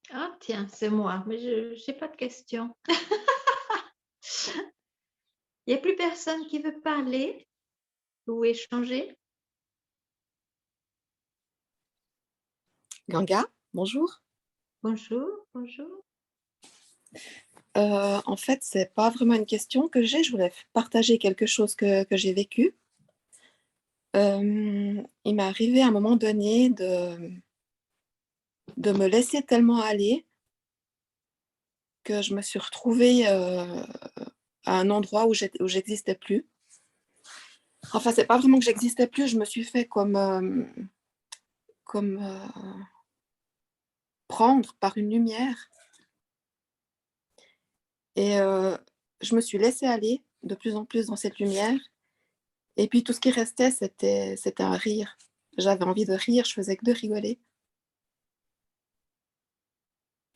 Ah tiens, c'est moi, mais je n'ai pas de questions. Il n'y a plus personne qui veut parler ou échanger? Ganga, bonjour. Bonjour, bonjour. En fait, c'est pas vraiment une question que j'ai. Je voulais partager quelque chose que j'ai vécu. Il m'est arrivé à un moment donné de me laisser tellement aller que je me suis retrouvée à un endroit où j'existais plus. Enfin, c'est pas vraiment que j'existais plus. Je me suis fait comme prendre par une lumière. Et je me suis laissée aller de plus en plus dans cette lumière. Et puis tout ce qui restait, c'était un rire. J'avais envie de rire, je faisais que de rigoler.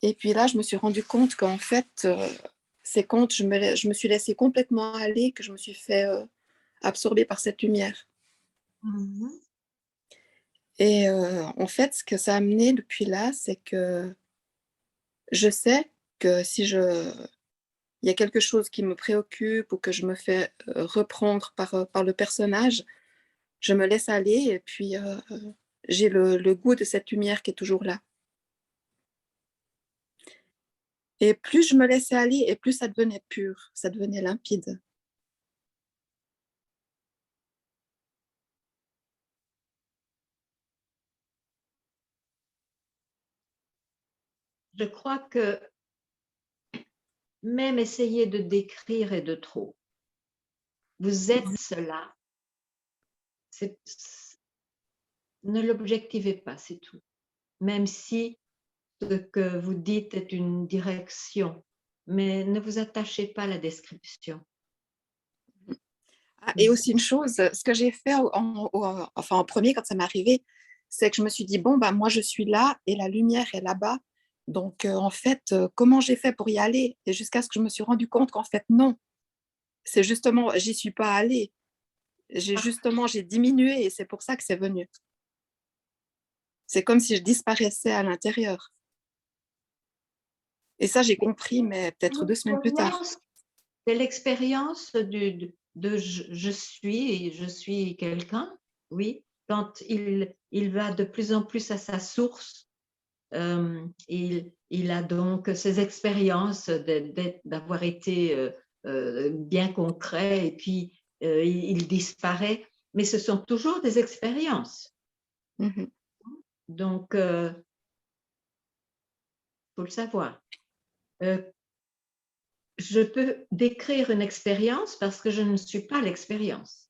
Et puis là, je me suis rendu compte qu'en fait, c'est quand je me suis laissée complètement aller que je me suis fait absorber par cette lumière. Mhm. Et en fait, ce que ça a amené depuis là, c'est que je sais que si il y a quelque chose qui me préoccupe ou que je me fais reprendre par le personnage, je me laisse aller et puis j'ai le goût de cette lumière qui est toujours là. Et plus je me laissais aller et plus ça devenait pur, ça devenait limpide. Je crois que même essayer de décrire est de trop. Vous êtes cela. Ne l'objectivez pas, c'est tout. Même si ce que vous dites est une direction, mais ne vous attachez pas à la description. Ah, et aussi une chose, ce que j'ai fait en premier quand ça m'est arrivé, c'est que je me suis dit, bon, bah, moi je suis là et la lumière est là-bas. Donc en fait, comment j'ai fait pour y aller? Et jusqu'à ce que je me suis rendu compte qu'en fait, non. C'est justement, j'y suis pas allée. J'ai diminué et c'est pour ça que c'est venu. C'est comme si je disparaissais à l'intérieur. Et ça, j'ai compris, mais peut-être 2 semaines plus tard. C'est l'expérience je suis quelqu'un, oui, quand il va de plus en plus à sa source, il a donc ses expériences d'avoir été bien concret et puis il disparaît, mais ce sont toujours des expériences. Donc, il faut le savoir. Je peux décrire une expérience parce que je ne suis pas l'expérience.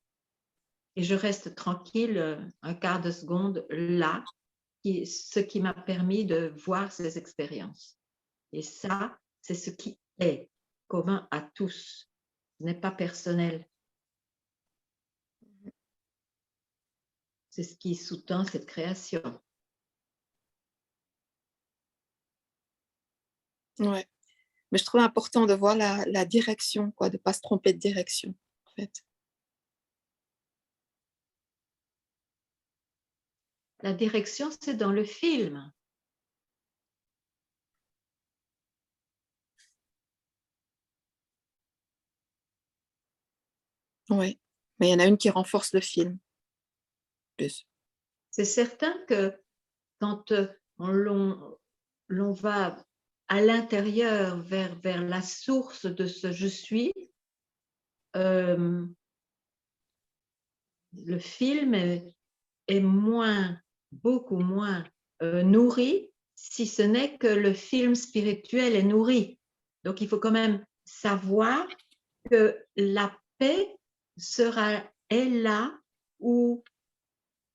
Et je reste tranquille un quart de seconde là, ce qui m'a permis de voir ces expériences. Et ça, c'est ce qui est commun à tous. Ce n'est pas personnel. C'est ce qui sous-tend cette création. Ouais. Mais je trouve important de voir la direction, quoi, de ne pas se tromper de direction, en fait. La direction, c'est dans le film. Oui, mais il y en a une qui renforce le film. Plus. C'est certain que quand l'on va à l'intérieur vers la source de ce je suis, le film est beaucoup moins nourri, si ce n'est que le film spirituel est nourri. Donc, il faut quand même savoir que la paix est là où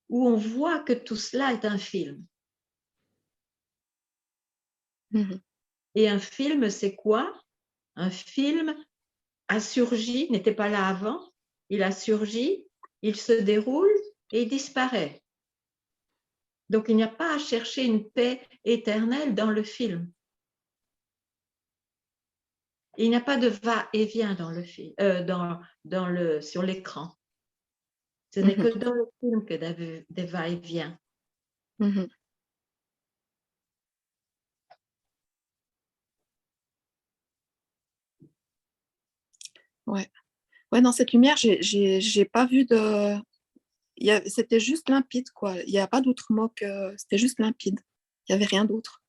on voit que tout cela est un film. Et un film, c'est quoi? Un film a surgi, n'était pas là avant, il a surgi, il se déroule et il disparaît. Donc, il n'y a pas à chercher une paix éternelle dans le film. Il n'y a pas de va-et-vient dans le film, sur l'écran. Ce n'est que dans le film que des va-et-vient. Ouais. Ouais, dans cette lumière, j'ai pas vu de. C'était juste limpide, quoi. Il n'y a pas d'autre mot que. C'était juste limpide. Il n'y avait rien d'autre.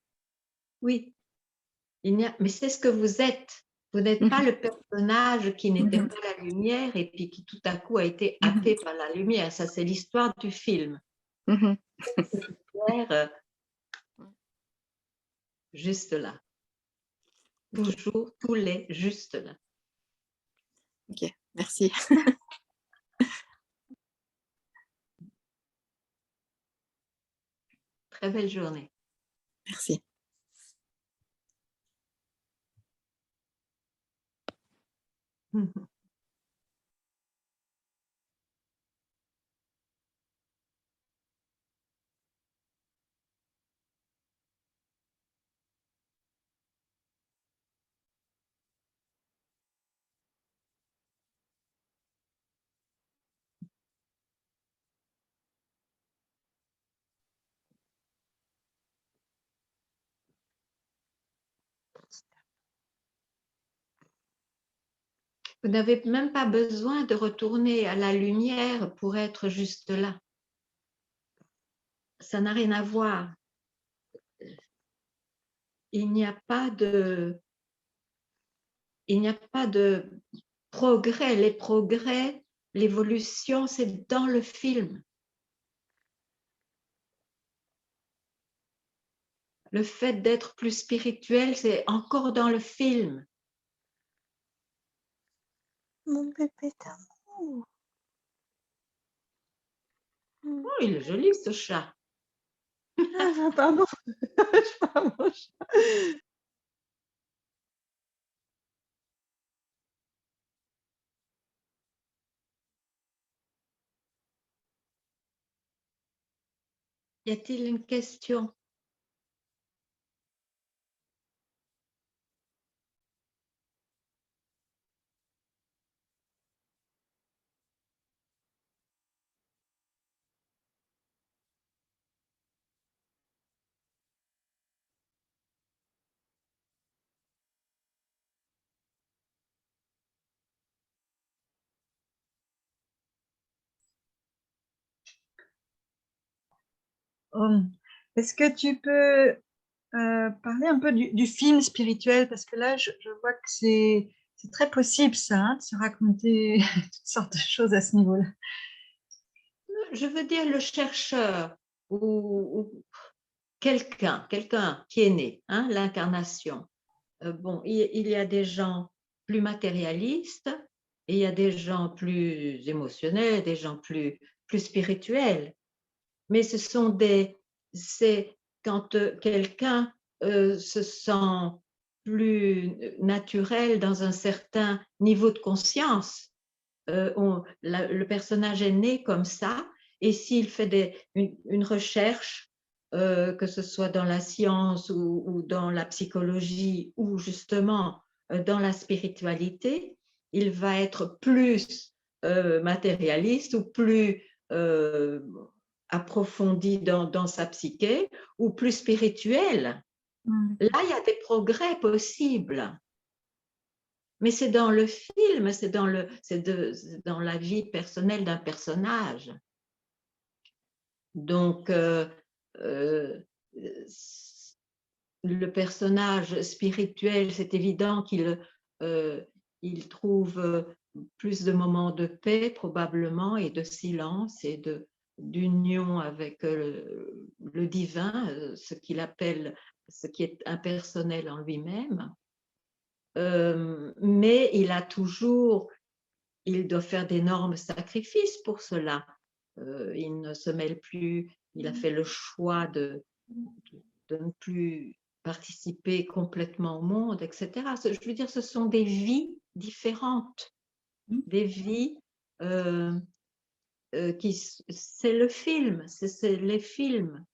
Oui, mais c'est ce que vous êtes. Vous n'êtes pas le personnage qui n'était pas la lumière et puis qui tout à coup a été happé par la lumière. Ça, c'est l'histoire du film. Juste là. Toujours, tous les juste là. Ok, merci. Très belle journée. Merci. Vous n'avez même pas besoin de retourner à la lumière pour être juste là. Ça n'a rien à voir. Il n'y a pas de progrès. Les progrès, l'évolution, c'est dans le film. Le fait d'être plus spirituel, c'est encore dans le film. Mon bébé d'amour. Oh, il est joli ce chat. Ah, pardon, je parle au chat. Y a-t-il une question? Est-ce que tu peux parler un peu du film spirituel? Parce que là, je vois que c'est très possible, ça, hein, de se raconter toutes sortes de choses à ce niveau-là. Je veux dire le chercheur ou quelqu'un qui est né, hein, l'incarnation. Bon, il y a des gens plus matérialistes et il y a des gens plus émotionnels, des gens plus spirituels. Mais c'est quand quelqu'un se sent plus naturel dans un certain niveau de conscience. Le personnage est né comme ça, et s'il fait une recherche, que ce soit dans la science ou dans la psychologie ou justement dans la spiritualité, il va être plus matérialiste ou plus approfondi dans sa psyché ou plus spirituel. Là, il y a des progrès possibles. Mais c'est dans le film, c'est dans la vie personnelle d'un personnage. Donc, le personnage spirituel, c'est évident qu'il trouve plus de moments de paix probablement et de silence et d'union avec le divin, ce qu'il appelle, ce qui est impersonnel en lui-même. Mais il doit faire d'énormes sacrifices pour cela. Il ne se mêle plus, il a fait le choix de ne plus participer complètement au monde, etc. Je veux dire, ce sont des vies différentes, des vies c'est le film, c'est les films.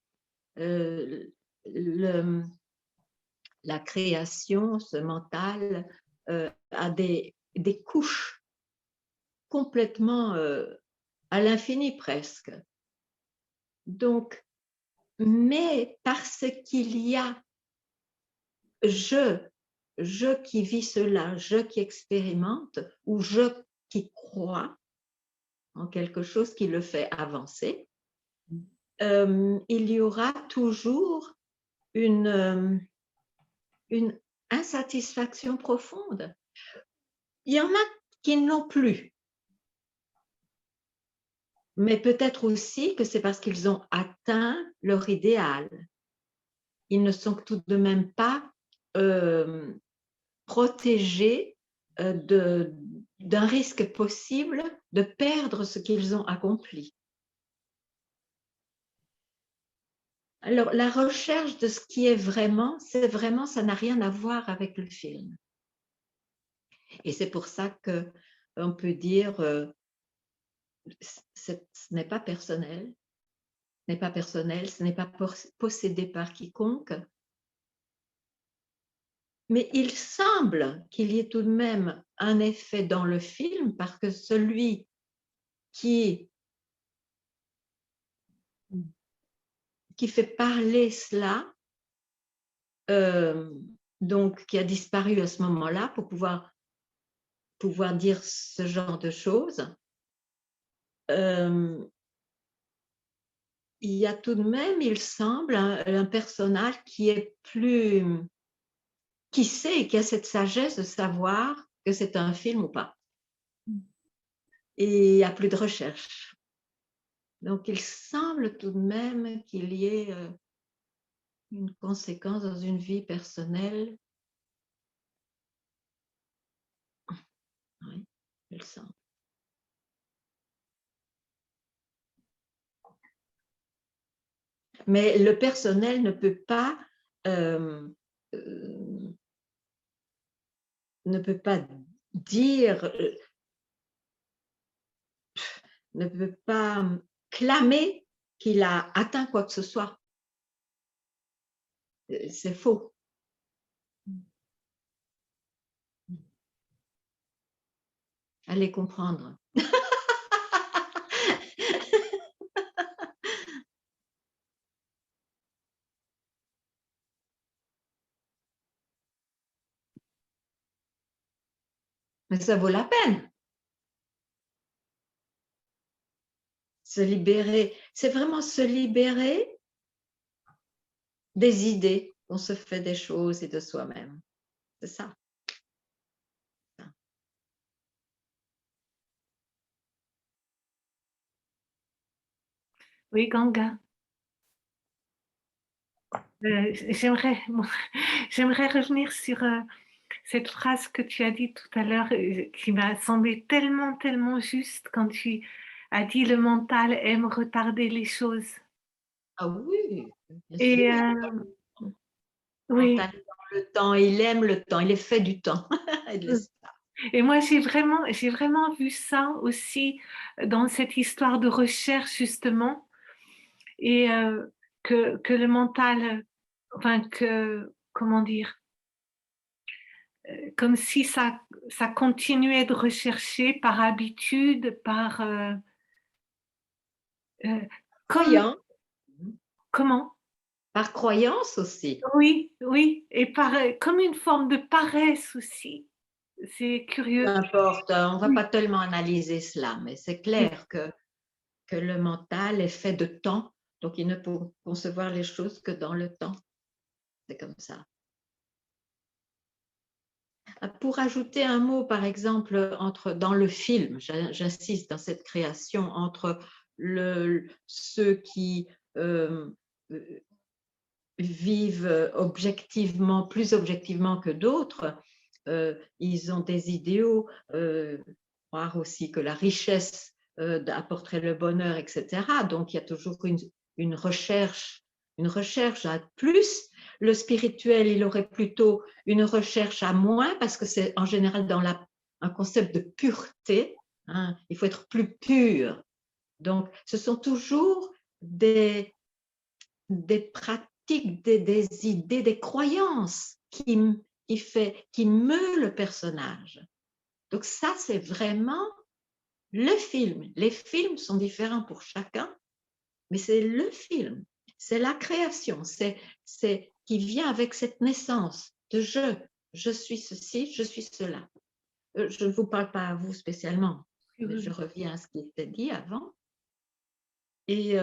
La création, ce mental, a des couches complètement à l'infini presque. Donc, mais parce qu'il y a je qui vis cela, je qui expérimente, ou je qui croit en quelque chose qui le fait avancer, il y aura toujours une insatisfaction profonde. Il y en a qui n'ont plus. Mais peut-être aussi que c'est parce qu'ils ont atteint leur idéal. Ils ne sont tout de même pas protégés d'un risque possible de perdre ce qu'ils ont accompli. Alors, la recherche de ce qui est vraiment, ça n'a rien à voir avec le film. Et c'est pour ça qu'on peut dire ce n'est pas personnel, ce n'est pas possédé par quiconque. Mais il semble qu'il y ait tout de même un effet dans le film parce que celui qui fait parler cela, donc qui a disparu à ce moment-là pour pouvoir dire ce genre de choses, il y a tout de même, il semble, un personnage qui est plus, qui sait, qui a cette sagesse de savoir que c'est un film ou pas. Et il n'y a plus de recherche. Donc, il semble tout de même qu'il y ait une conséquence dans une vie personnelle. Oui, il semble. Mais le personnel ne peut pas dire, ne peut pas clamer qu'il a atteint quoi que ce soit. C'est faux. Allez comprendre. Mais ça vaut la peine. Se libérer, c'est vraiment se libérer des idées, on se fait des choses et de soi-même. C'est ça. Oui, Ganga. J'aimerais revenir sur cette phrase que tu as dit tout à l'heure, qui m'a semblé tellement, tellement juste quand tu as dit le mental aime retarder les choses. Ah oui, bien Et sûr. oui. Le temps, il aime le temps, il est fait du temps et de l'espace. Et moi, j'ai vraiment vu ça aussi dans cette histoire de recherche, justement, et que le mental, enfin, comment dire, comme si ça continuait de rechercher par habitude, par... Croyance. Comment? Par croyance aussi. Oui, oui, et comme une forme de paresse aussi. C'est curieux. Peu importe, on ne va pas tellement analyser cela, mais c'est clair que le mental est fait de temps, donc il ne peut concevoir les choses que dans le temps. C'est comme ça. Pour ajouter un mot, par exemple, dans le film, j'insiste dans cette création, entre ceux qui vivent objectivement, plus objectivement que d'autres, ils ont des idéaux, croire aussi que la richesse apporterait le bonheur, etc. Donc il y a toujours une recherche à plus. Le spirituel, il aurait plutôt une recherche à moins, parce que c'est en général dans un concept de pureté, hein, il faut être plus pur. Donc ce sont toujours des pratiques, des idées, des croyances qui meut le personnage. Donc ça, c'est vraiment le film. Les films sont différents pour chacun, mais c'est le film, c'est la création, c'est qui vient avec cette naissance de je suis ceci, je suis cela. Je ne vous parle pas à vous spécialement, mais je reviens à ce qui était dit avant. Et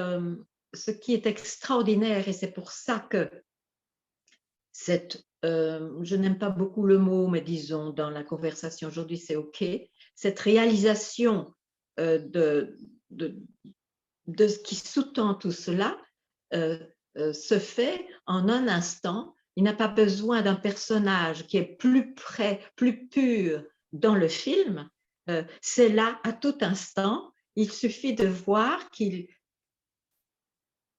ce qui est extraordinaire, et c'est pour ça que je n'aime pas beaucoup le mot, mais disons dans la conversation aujourd'hui, c'est OK, cette réalisation de ce qui sous-tend tout cela se fait en un instant. Il n'a pas besoin d'un personnage qui est plus près, plus pur dans le film. C'est là à tout instant. Il suffit de voir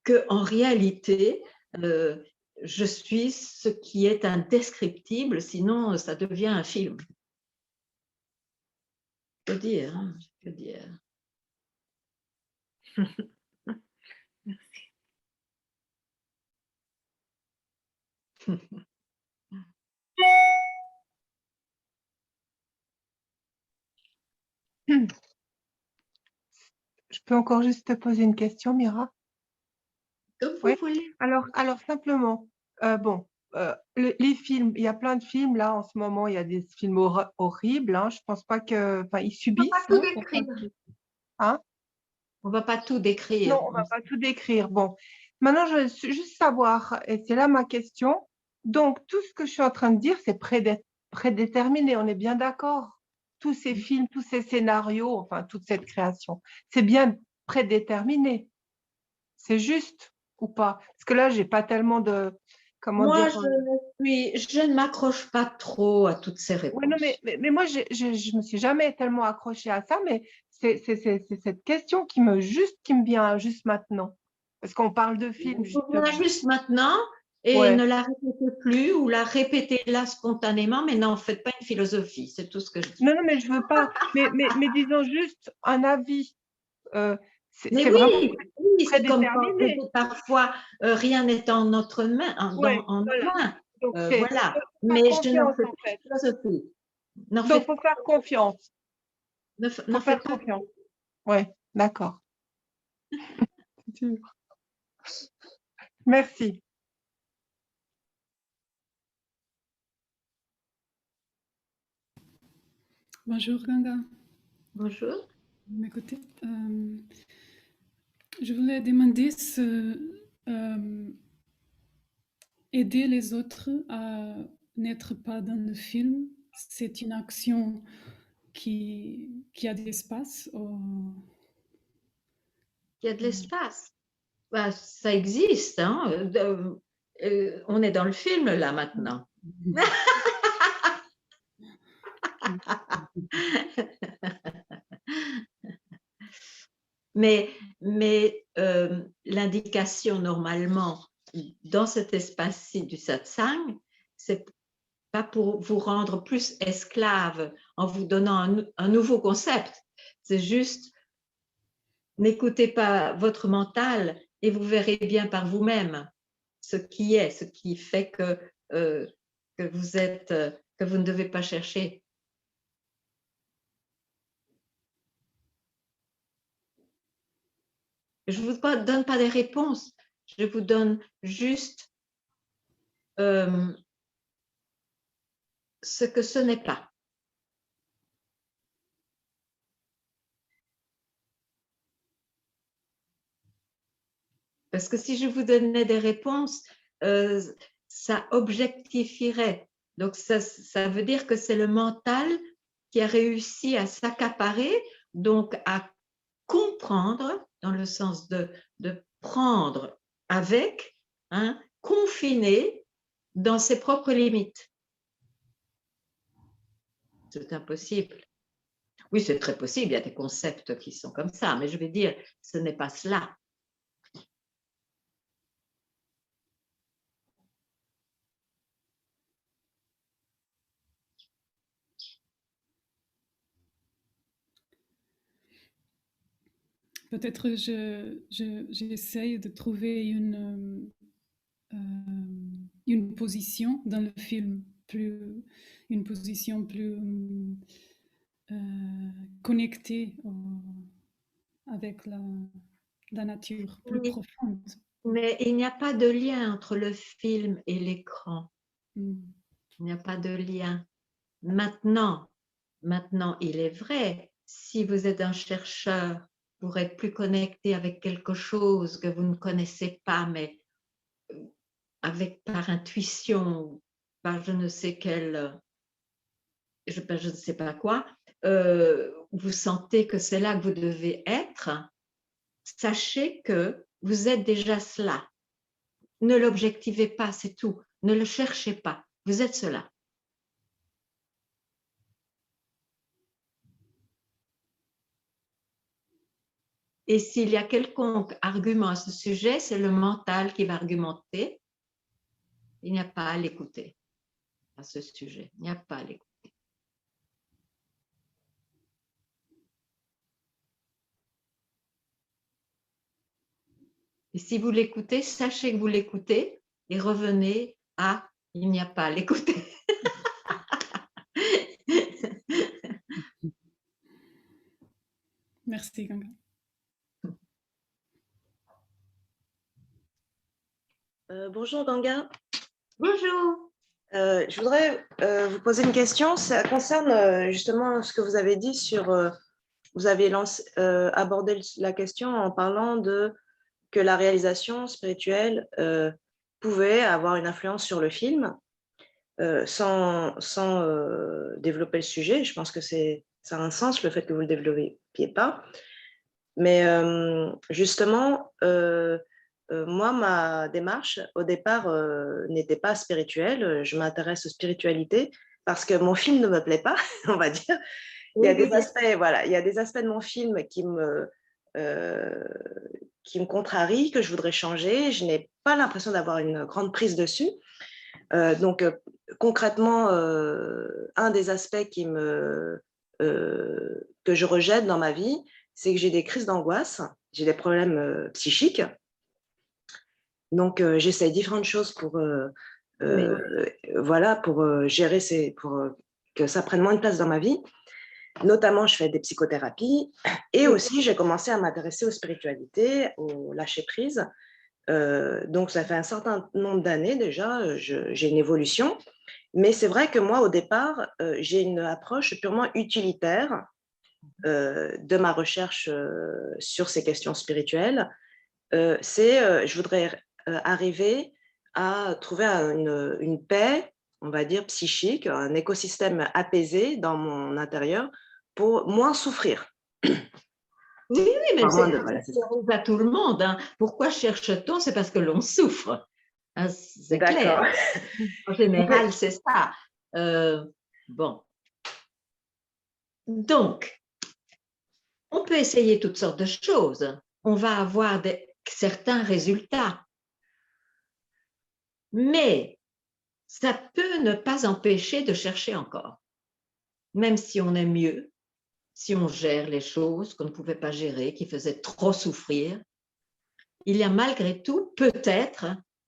qu'en réalité, je suis ce qui est indescriptible, sinon ça devient un film. Je peux dire, hein, je peux dire. Merci. Je peux encore juste te poser une question, Mira? Comme vous voulez. Alors simplement, les films, il y a plein de films là en ce moment, il y a des films horribles. Hein, je pense pas que, enfin, ils subissent. On ne va pas tout décrire. Hein? On ne va pas tout décrire. Non, on ne va pas tout décrire. Bon, maintenant, je veux juste savoir, et c'est là ma question. Donc, tout ce que je suis en train de dire, c'est prédéterminé, on est bien d'accord. Tous ces films, tous ces scénarios, enfin, toute cette création, c'est bien prédéterminé. C'est juste ou pas? Parce que là, j'ai pas tellement de... Comment Moi, dire, je ne m'accroche pas trop à toutes ces réponses. Oui, non, mais moi, je me suis jamais tellement accrochée à ça, mais c'est cette question qui me vient juste maintenant. Parce qu'on parle de films, justement. Juste maintenant, et Ouais. ne la répétez plus, ou la répétez-la spontanément, mais n'en faites pas une philosophie, c'est tout ce que je dis. Non, non, mais je veux pas. Mais disons juste un avis. Mais C'est vraiment oui, c'est comme quand prédéterminé. parfois rien n'est en notre main, Ouais, en nos mains. Donc, Voilà, faut mais faire je n'en confiance, fais en pas fait. de philosophie. Donc, il faut faire confiance. N'en Faut faites faire pas. confiance. Ouais, d'accord. Merci. Bonjour Ganga. Bonjour. Vous m'écoutez? Je voulais demander aider les autres à n'être pas dans le film, c'est une action qui a de l'espace. Il y a de l'espace. Bah, ça existe. Hein. On est dans le film là maintenant. Mais l'indication normalement dans cet espace-ci du satsang, c'est pas pour vous rendre plus esclave en vous donnant un nouveau concept. C'est juste, n'écoutez pas votre mental et vous verrez bien par vous-même ce qui fait que vous ne devez pas chercher. Je ne vous donne pas des réponses, je vous donne juste ce que ce n'est pas. Parce que si je vous donnais des réponses, ça objectifierait. Donc, ça veut dire que c'est le mental qui a réussi à s'accaparer, donc à comprendre, dans le sens de prendre avec, hein, confiner dans ses propres limites. C'est impossible. Oui, c'est très possible, il y a des concepts qui sont comme ça, mais je vais dire, ce n'est pas cela. Peut-être j'essaye de trouver une position dans le film, une position plus connectée avec la nature, plus profonde. Mais il n'y a pas de lien entre le film et l'écran. Il n'y a pas de lien. Maintenant, il est vrai, si vous êtes un chercheur, pour être plus connecté avec quelque chose que vous ne connaissez pas, mais par intuition, par je ne sais quel, je ne sais pas quoi, vous sentez que c'est là que vous devez être, sachez que vous êtes déjà cela. Ne l'objectivez pas, c'est tout. Ne le cherchez pas. Vous êtes cela. Et s'il y a quelconque argument à ce sujet, c'est le mental qui va argumenter. Il n'y a pas à l'écouter à ce sujet. Il n'y a pas à l'écouter. Et si vous l'écoutez, sachez que vous l'écoutez et revenez à « il n'y a pas à l'écouter ». Merci, Ganga. Bonjour Ganga. Bonjour. Je voudrais vous poser une question. Ça concerne justement ce que vous avez dit sur. Vous avez abordé la question en parlant que la réalisation spirituelle pouvait avoir une influence sur le film sans développer le sujet. Je pense que ça a un sens le fait que vous ne le développiez pas. Mais justement, moi, ma démarche, au départ, n'était pas spirituelle. Je m'intéresse aux spiritualités parce que mon film ne me plaît pas, on va dire. Il y a des aspects, voilà, il y a des aspects de mon film qui me contrarient, que je voudrais changer. Je n'ai pas l'impression d'avoir une grande prise dessus. Donc, concrètement, un des aspects que je rejette dans ma vie, c'est que j'ai des crises d'angoisse, j'ai des problèmes psychiques. Donc, j'essaie différentes choses pour gérer pour que ça prenne moins de place dans ma vie. Notamment, je fais des psychothérapies et aussi, j'ai commencé à m'intéresser aux spiritualités, au lâcher-prise. Donc, ça fait un certain nombre d'années déjà, j'ai une évolution. Mais c'est vrai que moi, au départ, j'ai une approche purement utilitaire de ma recherche sur ces questions spirituelles. Je voudrais arriver à trouver une paix, on va dire, psychique, un écosystème apaisé dans mon intérieur pour moins souffrir. Oui, mais Voilà, c'est à tout le monde. Hein. Pourquoi cherche-t-on? C'est parce que l'on souffre. Hein, c'est clair. En général, c'est ça. Bon. Donc, on peut essayer toutes sortes de choses. On va avoir certains résultats. Mais ça peut ne pas empêcher de chercher encore. Même si on est mieux, si on gère les choses qu'on ne pouvait pas gérer, qui faisaient trop souffrir, il y a malgré tout, peut-être,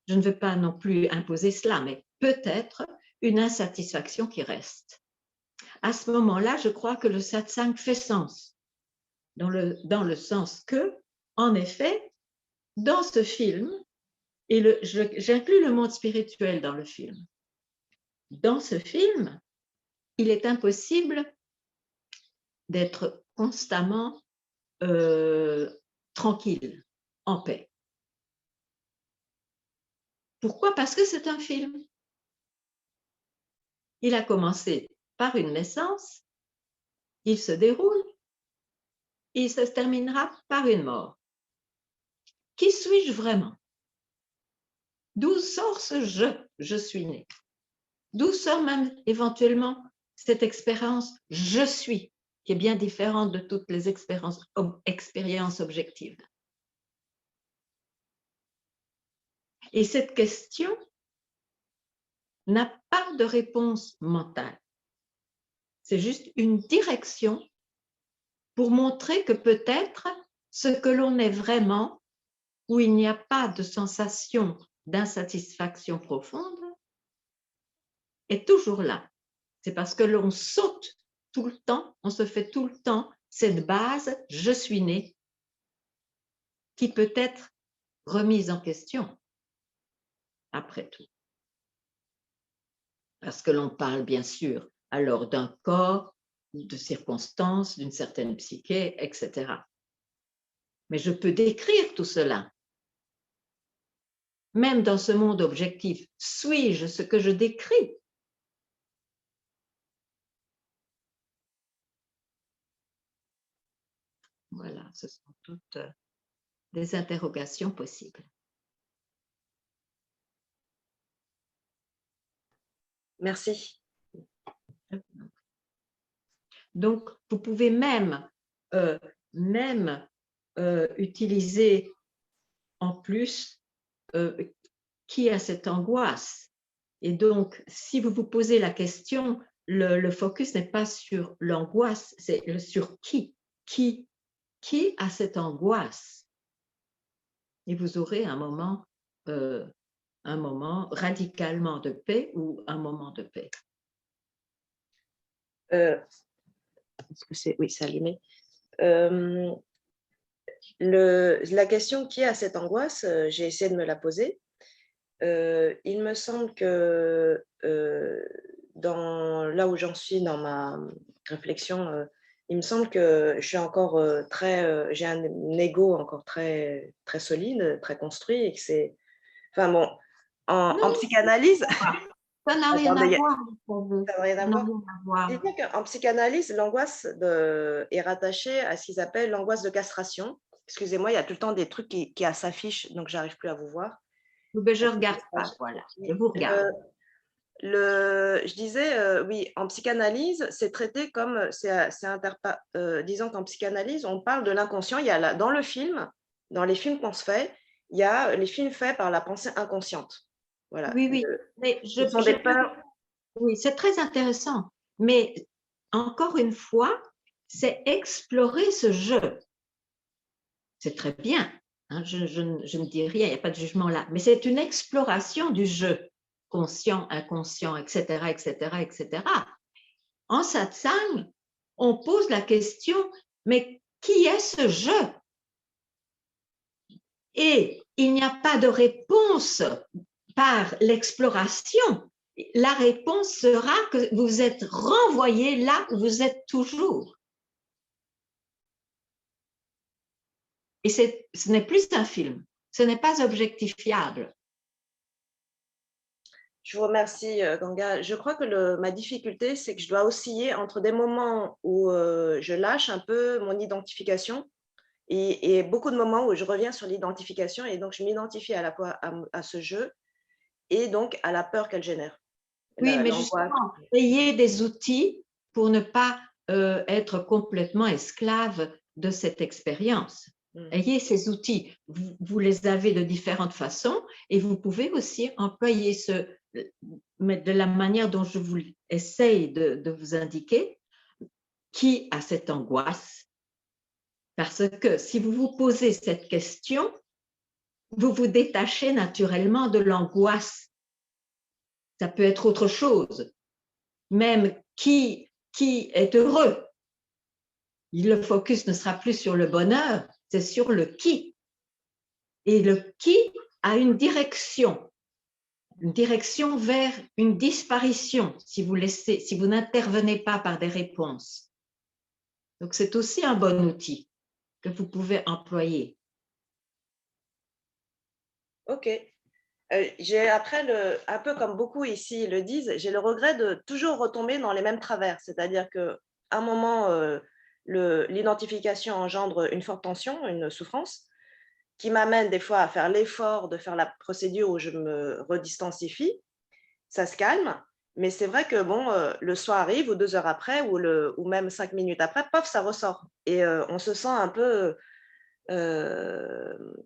je ne veux pas non plus imposer cela, mais peut-être une insatisfaction qui reste. À ce moment-là, je crois que le satsang fait sens, dans le sens que, en effet, dans ce film, et j'inclus le monde spirituel dans le film, dans ce film, il est impossible d'être constamment tranquille, en paix. Pourquoi? Parce que c'est un film. Il a commencé par une naissance, il se déroule, et il se terminera par une mort. Qui suis-je vraiment? D'où sort ce je suis né? D'où sort même éventuellement cette expérience je suis, qui est bien différente de toutes les expériences objectives. Et cette question n'a pas de réponse mentale. C'est juste une direction pour montrer que peut-être ce que l'on est vraiment, où il n'y a pas de sensation d'insatisfaction profonde, est toujours là. C'est parce que l'on saute tout le temps, on se fait tout le temps cette base « je suis né » qui peut être remise en question, après tout. Parce que l'on parle bien sûr alors d'un corps, de circonstances, d'une certaine psyché, etc. Mais je peux décrire tout cela. Même dans ce monde objectif, suis-je ce que je décris? Voilà, ce sont toutes des interrogations possibles. Merci. Donc, vous pouvez même utiliser en plus qui a cette angoisse. Et donc, si vous vous posez la question, le focus n'est pas sur l'angoisse, c'est sur qui. Qui a cette angoisse? Et vous aurez un moment radicalement de paix ou un moment de paix. Est-ce que c'est… Oui, c'est allumé. La question qui a cette angoisse, j'ai essayé de me la poser. Il me semble que là où j'en suis dans ma réflexion, il me semble que je suis encore j'ai un ego encore très, très solide, très construit et que c'est… Enfin bon, en psychanalyse… Ça n'a rien à voir. Ça n'a rien à voir. C'est-à-dire qu'en psychanalyse, l'angoisse est rattachée à ce qu'ils appellent l'angoisse de castration. Excusez-moi, il y a tout le temps des trucs qui s'affichent, donc je n'arrive plus à vous voir. Je regarde pas, voilà. Je vous regarde. Je disais, oui, en psychanalyse, c'est traité comme… disons qu'en psychanalyse, on parle de l'inconscient. Il y a dans le film, dans les films qu'on se fait, il y a les films faits par la pensée inconsciente. Voilà. Oui, mais oui, c'est très intéressant. Mais encore une fois, c'est explorer ce jeu. C'est très bien. Hein, je ne dis rien, il n'y a pas de jugement là. Mais c'est une exploration du jeu, conscient, inconscient, etc., etc., etc. En satsang, on pose la question, mais qui est ce jeu? Et il n'y a pas de réponse par l'exploration. La réponse sera que vous êtes renvoyé là où vous êtes toujours. Et ce n'est plus un film, ce n'est pas objectifiable. Je vous remercie, Ganga. Je crois que ma difficulté, c'est que je dois osciller entre des moments où je lâche un peu mon identification et beaucoup de moments où je reviens sur l'identification et donc je m'identifie à la fois à ce jeu et donc à la peur qu'elle génère. Oui, mais justement, ayez des outils pour ne pas être complètement esclave de cette expérience. Ayez ces outils. Vous les avez de différentes façons et vous pouvez aussi employer mais de la manière dont je vous essaye de vous indiquer, qui a cette angoisse. Parce que si vous vous posez cette question, vous vous détachez naturellement de l'angoisse. Ça peut être autre chose. Même qui est heureux. Le focus ne sera plus sur le bonheur, c'est sur le qui. Et le qui a une direction vers une disparition si vous n'intervenez pas par des réponses. Donc c'est aussi un bon outil que vous pouvez employer. Ok. J'ai après, un peu comme beaucoup ici le disent, j'ai le regret de toujours retomber dans les mêmes travers. C'est-à-dire qu'à un moment, l'identification engendre une forte tension, une souffrance, qui m'amène des fois à faire l'effort de faire la procédure où je me redistensifie. Ça se calme, mais c'est vrai que bon, le soir arrive ou 2 heures après ou même 5 minutes après, paf, ça ressort. Et on se sent un peu...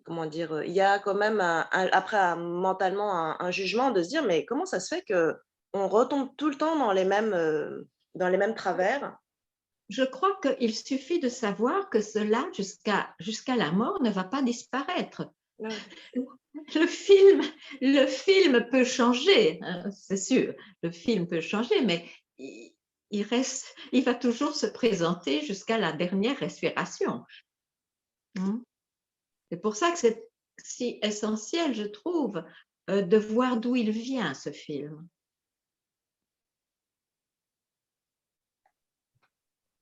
comment dire, il y a quand même après mentalement un jugement de se dire mais comment ça se fait qu'on retombe tout le temps dans les mêmes travers. Je crois qu'il suffit de savoir que cela, jusqu'à la mort, ne va pas disparaître. Ouais. Le film peut changer, hein, c'est sûr, le film peut changer, mais il va toujours se présenter jusqu'à la dernière respiration. C'est pour ça que c'est si essentiel, je trouve, de voir d'où il vient, ce film.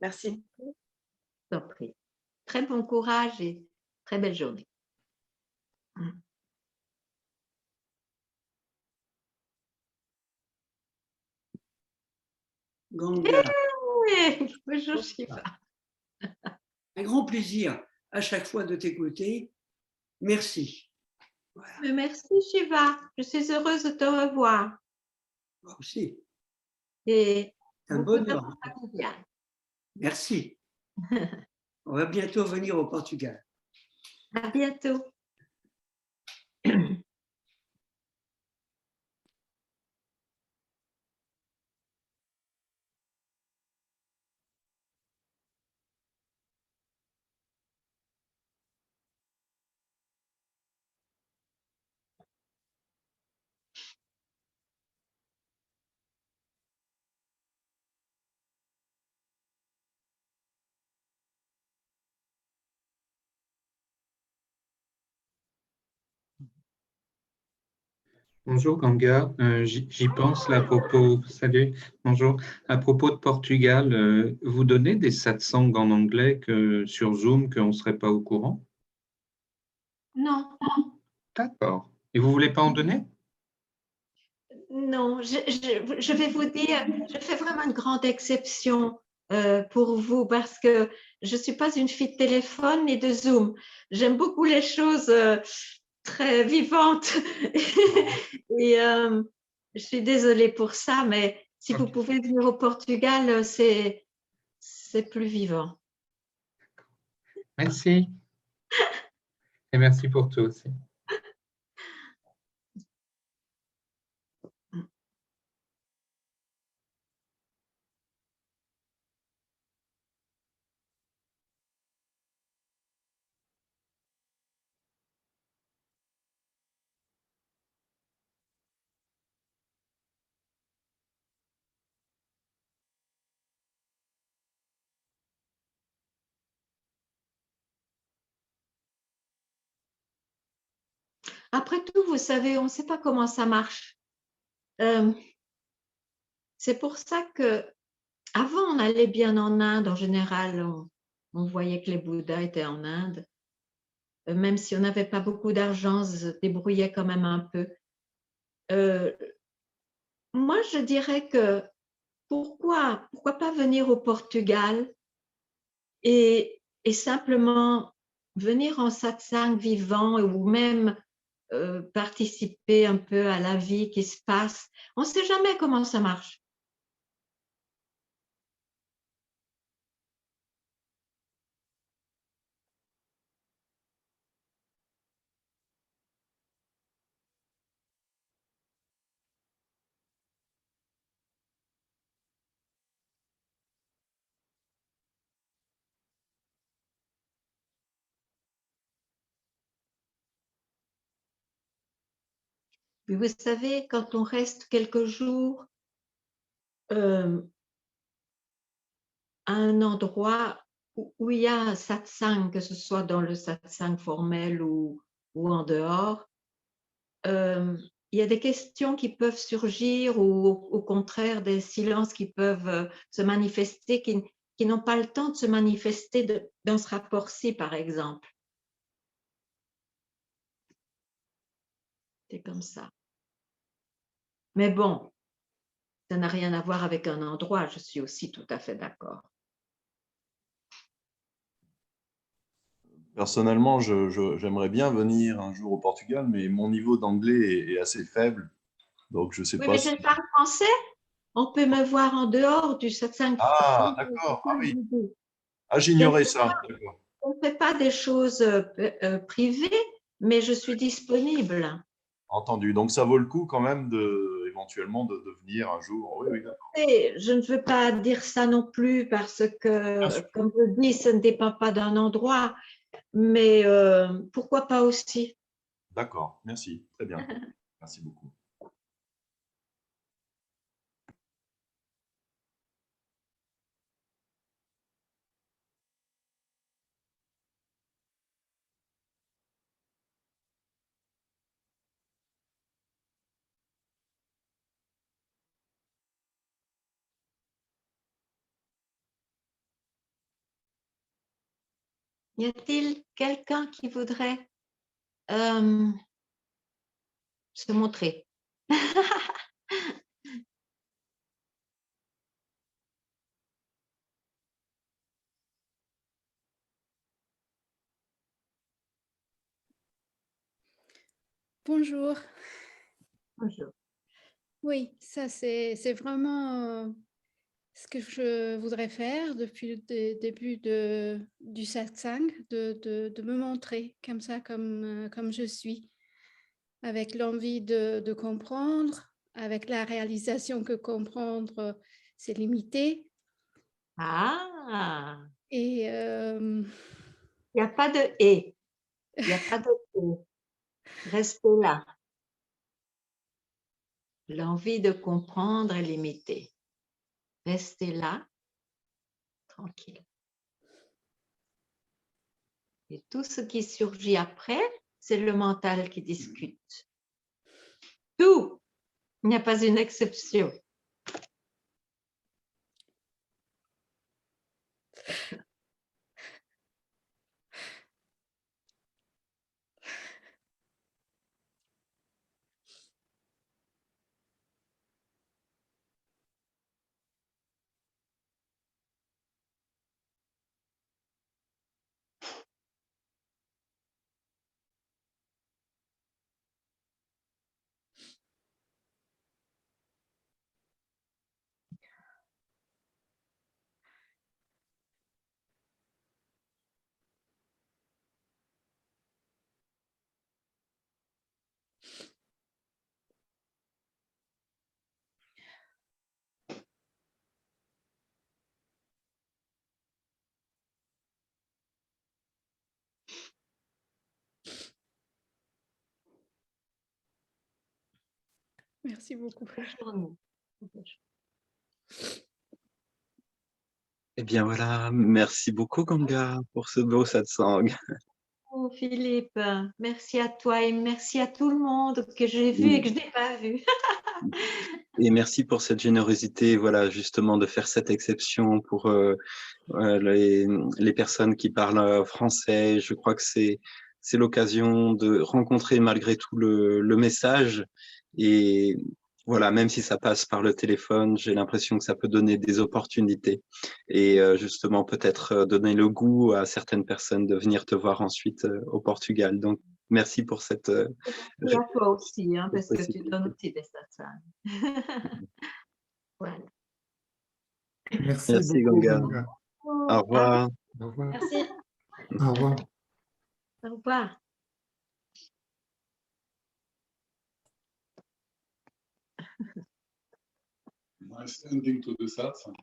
Merci. Je t'en prie. Très bon courage et très belle journée. Ganga. Hey, bonjour Shiva. Un grand plaisir à chaque fois de t'écouter. Merci. Voilà. Merci Shiva. Je suis heureuse de te revoir. Moi aussi. Et un bonheur. familial. Merci. On va bientôt venir au Portugal. À bientôt. Bonjour Ganga, j'y pense là, à propos, salut, bonjour, à propos de Portugal, vous donnez des satsangs en anglais sur Zoom qu'on ne serait pas au courant? Non. D'accord. Et vous ne voulez pas en donner? Non, je vais vous dire, je fais vraiment une grande exception pour vous parce que je ne suis pas une fille de téléphone ni de Zoom. J'aime beaucoup les choses très vivantes et je suis désolée pour ça, mais si vous pouvez venir au Portugal, c'est plus vivant. Merci. Et merci pour tout aussi. Après tout, vous savez, on ne sait pas comment ça marche. C'est pour ça que avant, on allait bien en Inde. En général, on voyait que les Bouddhas étaient en Inde. Même si on n'avait pas beaucoup d'argent, on se débrouillait quand même un peu. moi, je dirais que pourquoi pas venir au Portugal et simplement venir en satsang vivant ou même participer un peu à la vie qui se passe. On ne sait jamais comment ça marche. Puis vous savez, quand on reste quelques jours à un endroit où il y a un satsang, que ce soit dans le satsang formel ou en dehors, il y a des questions qui peuvent surgir ou au contraire des silences qui peuvent se manifester, qui n'ont pas le temps de se manifester dans ce rapport-ci, par exemple. C'est comme ça. Mais bon, ça n'a rien à voir avec un endroit, je suis aussi tout à fait d'accord. Personnellement, j'aimerais bien venir un jour au Portugal, mais mon niveau d'anglais est assez faible. Donc, je ne sais Oui, pas mais si… je parle français. On peut me voir en dehors du satsang. Ah, d'accord. Ah oui. Ah, j'ignorais ça. D'accord. On ne fait pas des choses privées, mais je suis disponible. Entendu. Donc, ça vaut le coup quand même éventuellement de venir un jour. Oui, oui, d'accord. Et je ne veux pas dire ça non plus parce que, comme je dis, ça ne dépend pas d'un endroit, mais pourquoi pas aussi. D'accord. Merci. Très bien. Merci beaucoup. Y a-t-il quelqu'un qui voudrait se montrer? Bonjour. Bonjour. Oui, ça c'est vraiment ce que je voudrais faire depuis le début du satsang, de me montrer comme ça, comme je suis, avec l'envie de comprendre, avec la réalisation que comprendre, c'est limité. Ah! Et il n'y a pas de « et ». Il n'y a pas de « et ». Restez là. L'envie de comprendre est limitée. Restez là, tranquille. Et tout ce qui surgit après, c'est le mental qui discute. Tout! Il n'y a pas une exception. merci beaucoup. Bonne journée. Eh bien voilà, merci beaucoup Ganga pour ce beau satsang. Oh, Philippe, merci à toi et merci à tout le monde que j'ai vu et que je n'ai pas vu. Et merci pour cette générosité, voilà, justement de faire cette exception pour les personnes qui parlent français. Je crois que c'est l'occasion de rencontrer malgré tout le message et voilà, même si ça passe par le téléphone, j'ai l'impression que ça peut donner des opportunités et justement peut-être donner le goût à certaines personnes de venir te voir ensuite au Portugal. Donc, merci pour cette... Et à toi aussi, hein, parce que tu donnes aussi des satsangs. Voilà. Merci beaucoup, Ganga. Ganga. Au revoir. Au revoir. Merci. Au revoir. Au revoir. Nice ending to the satsang.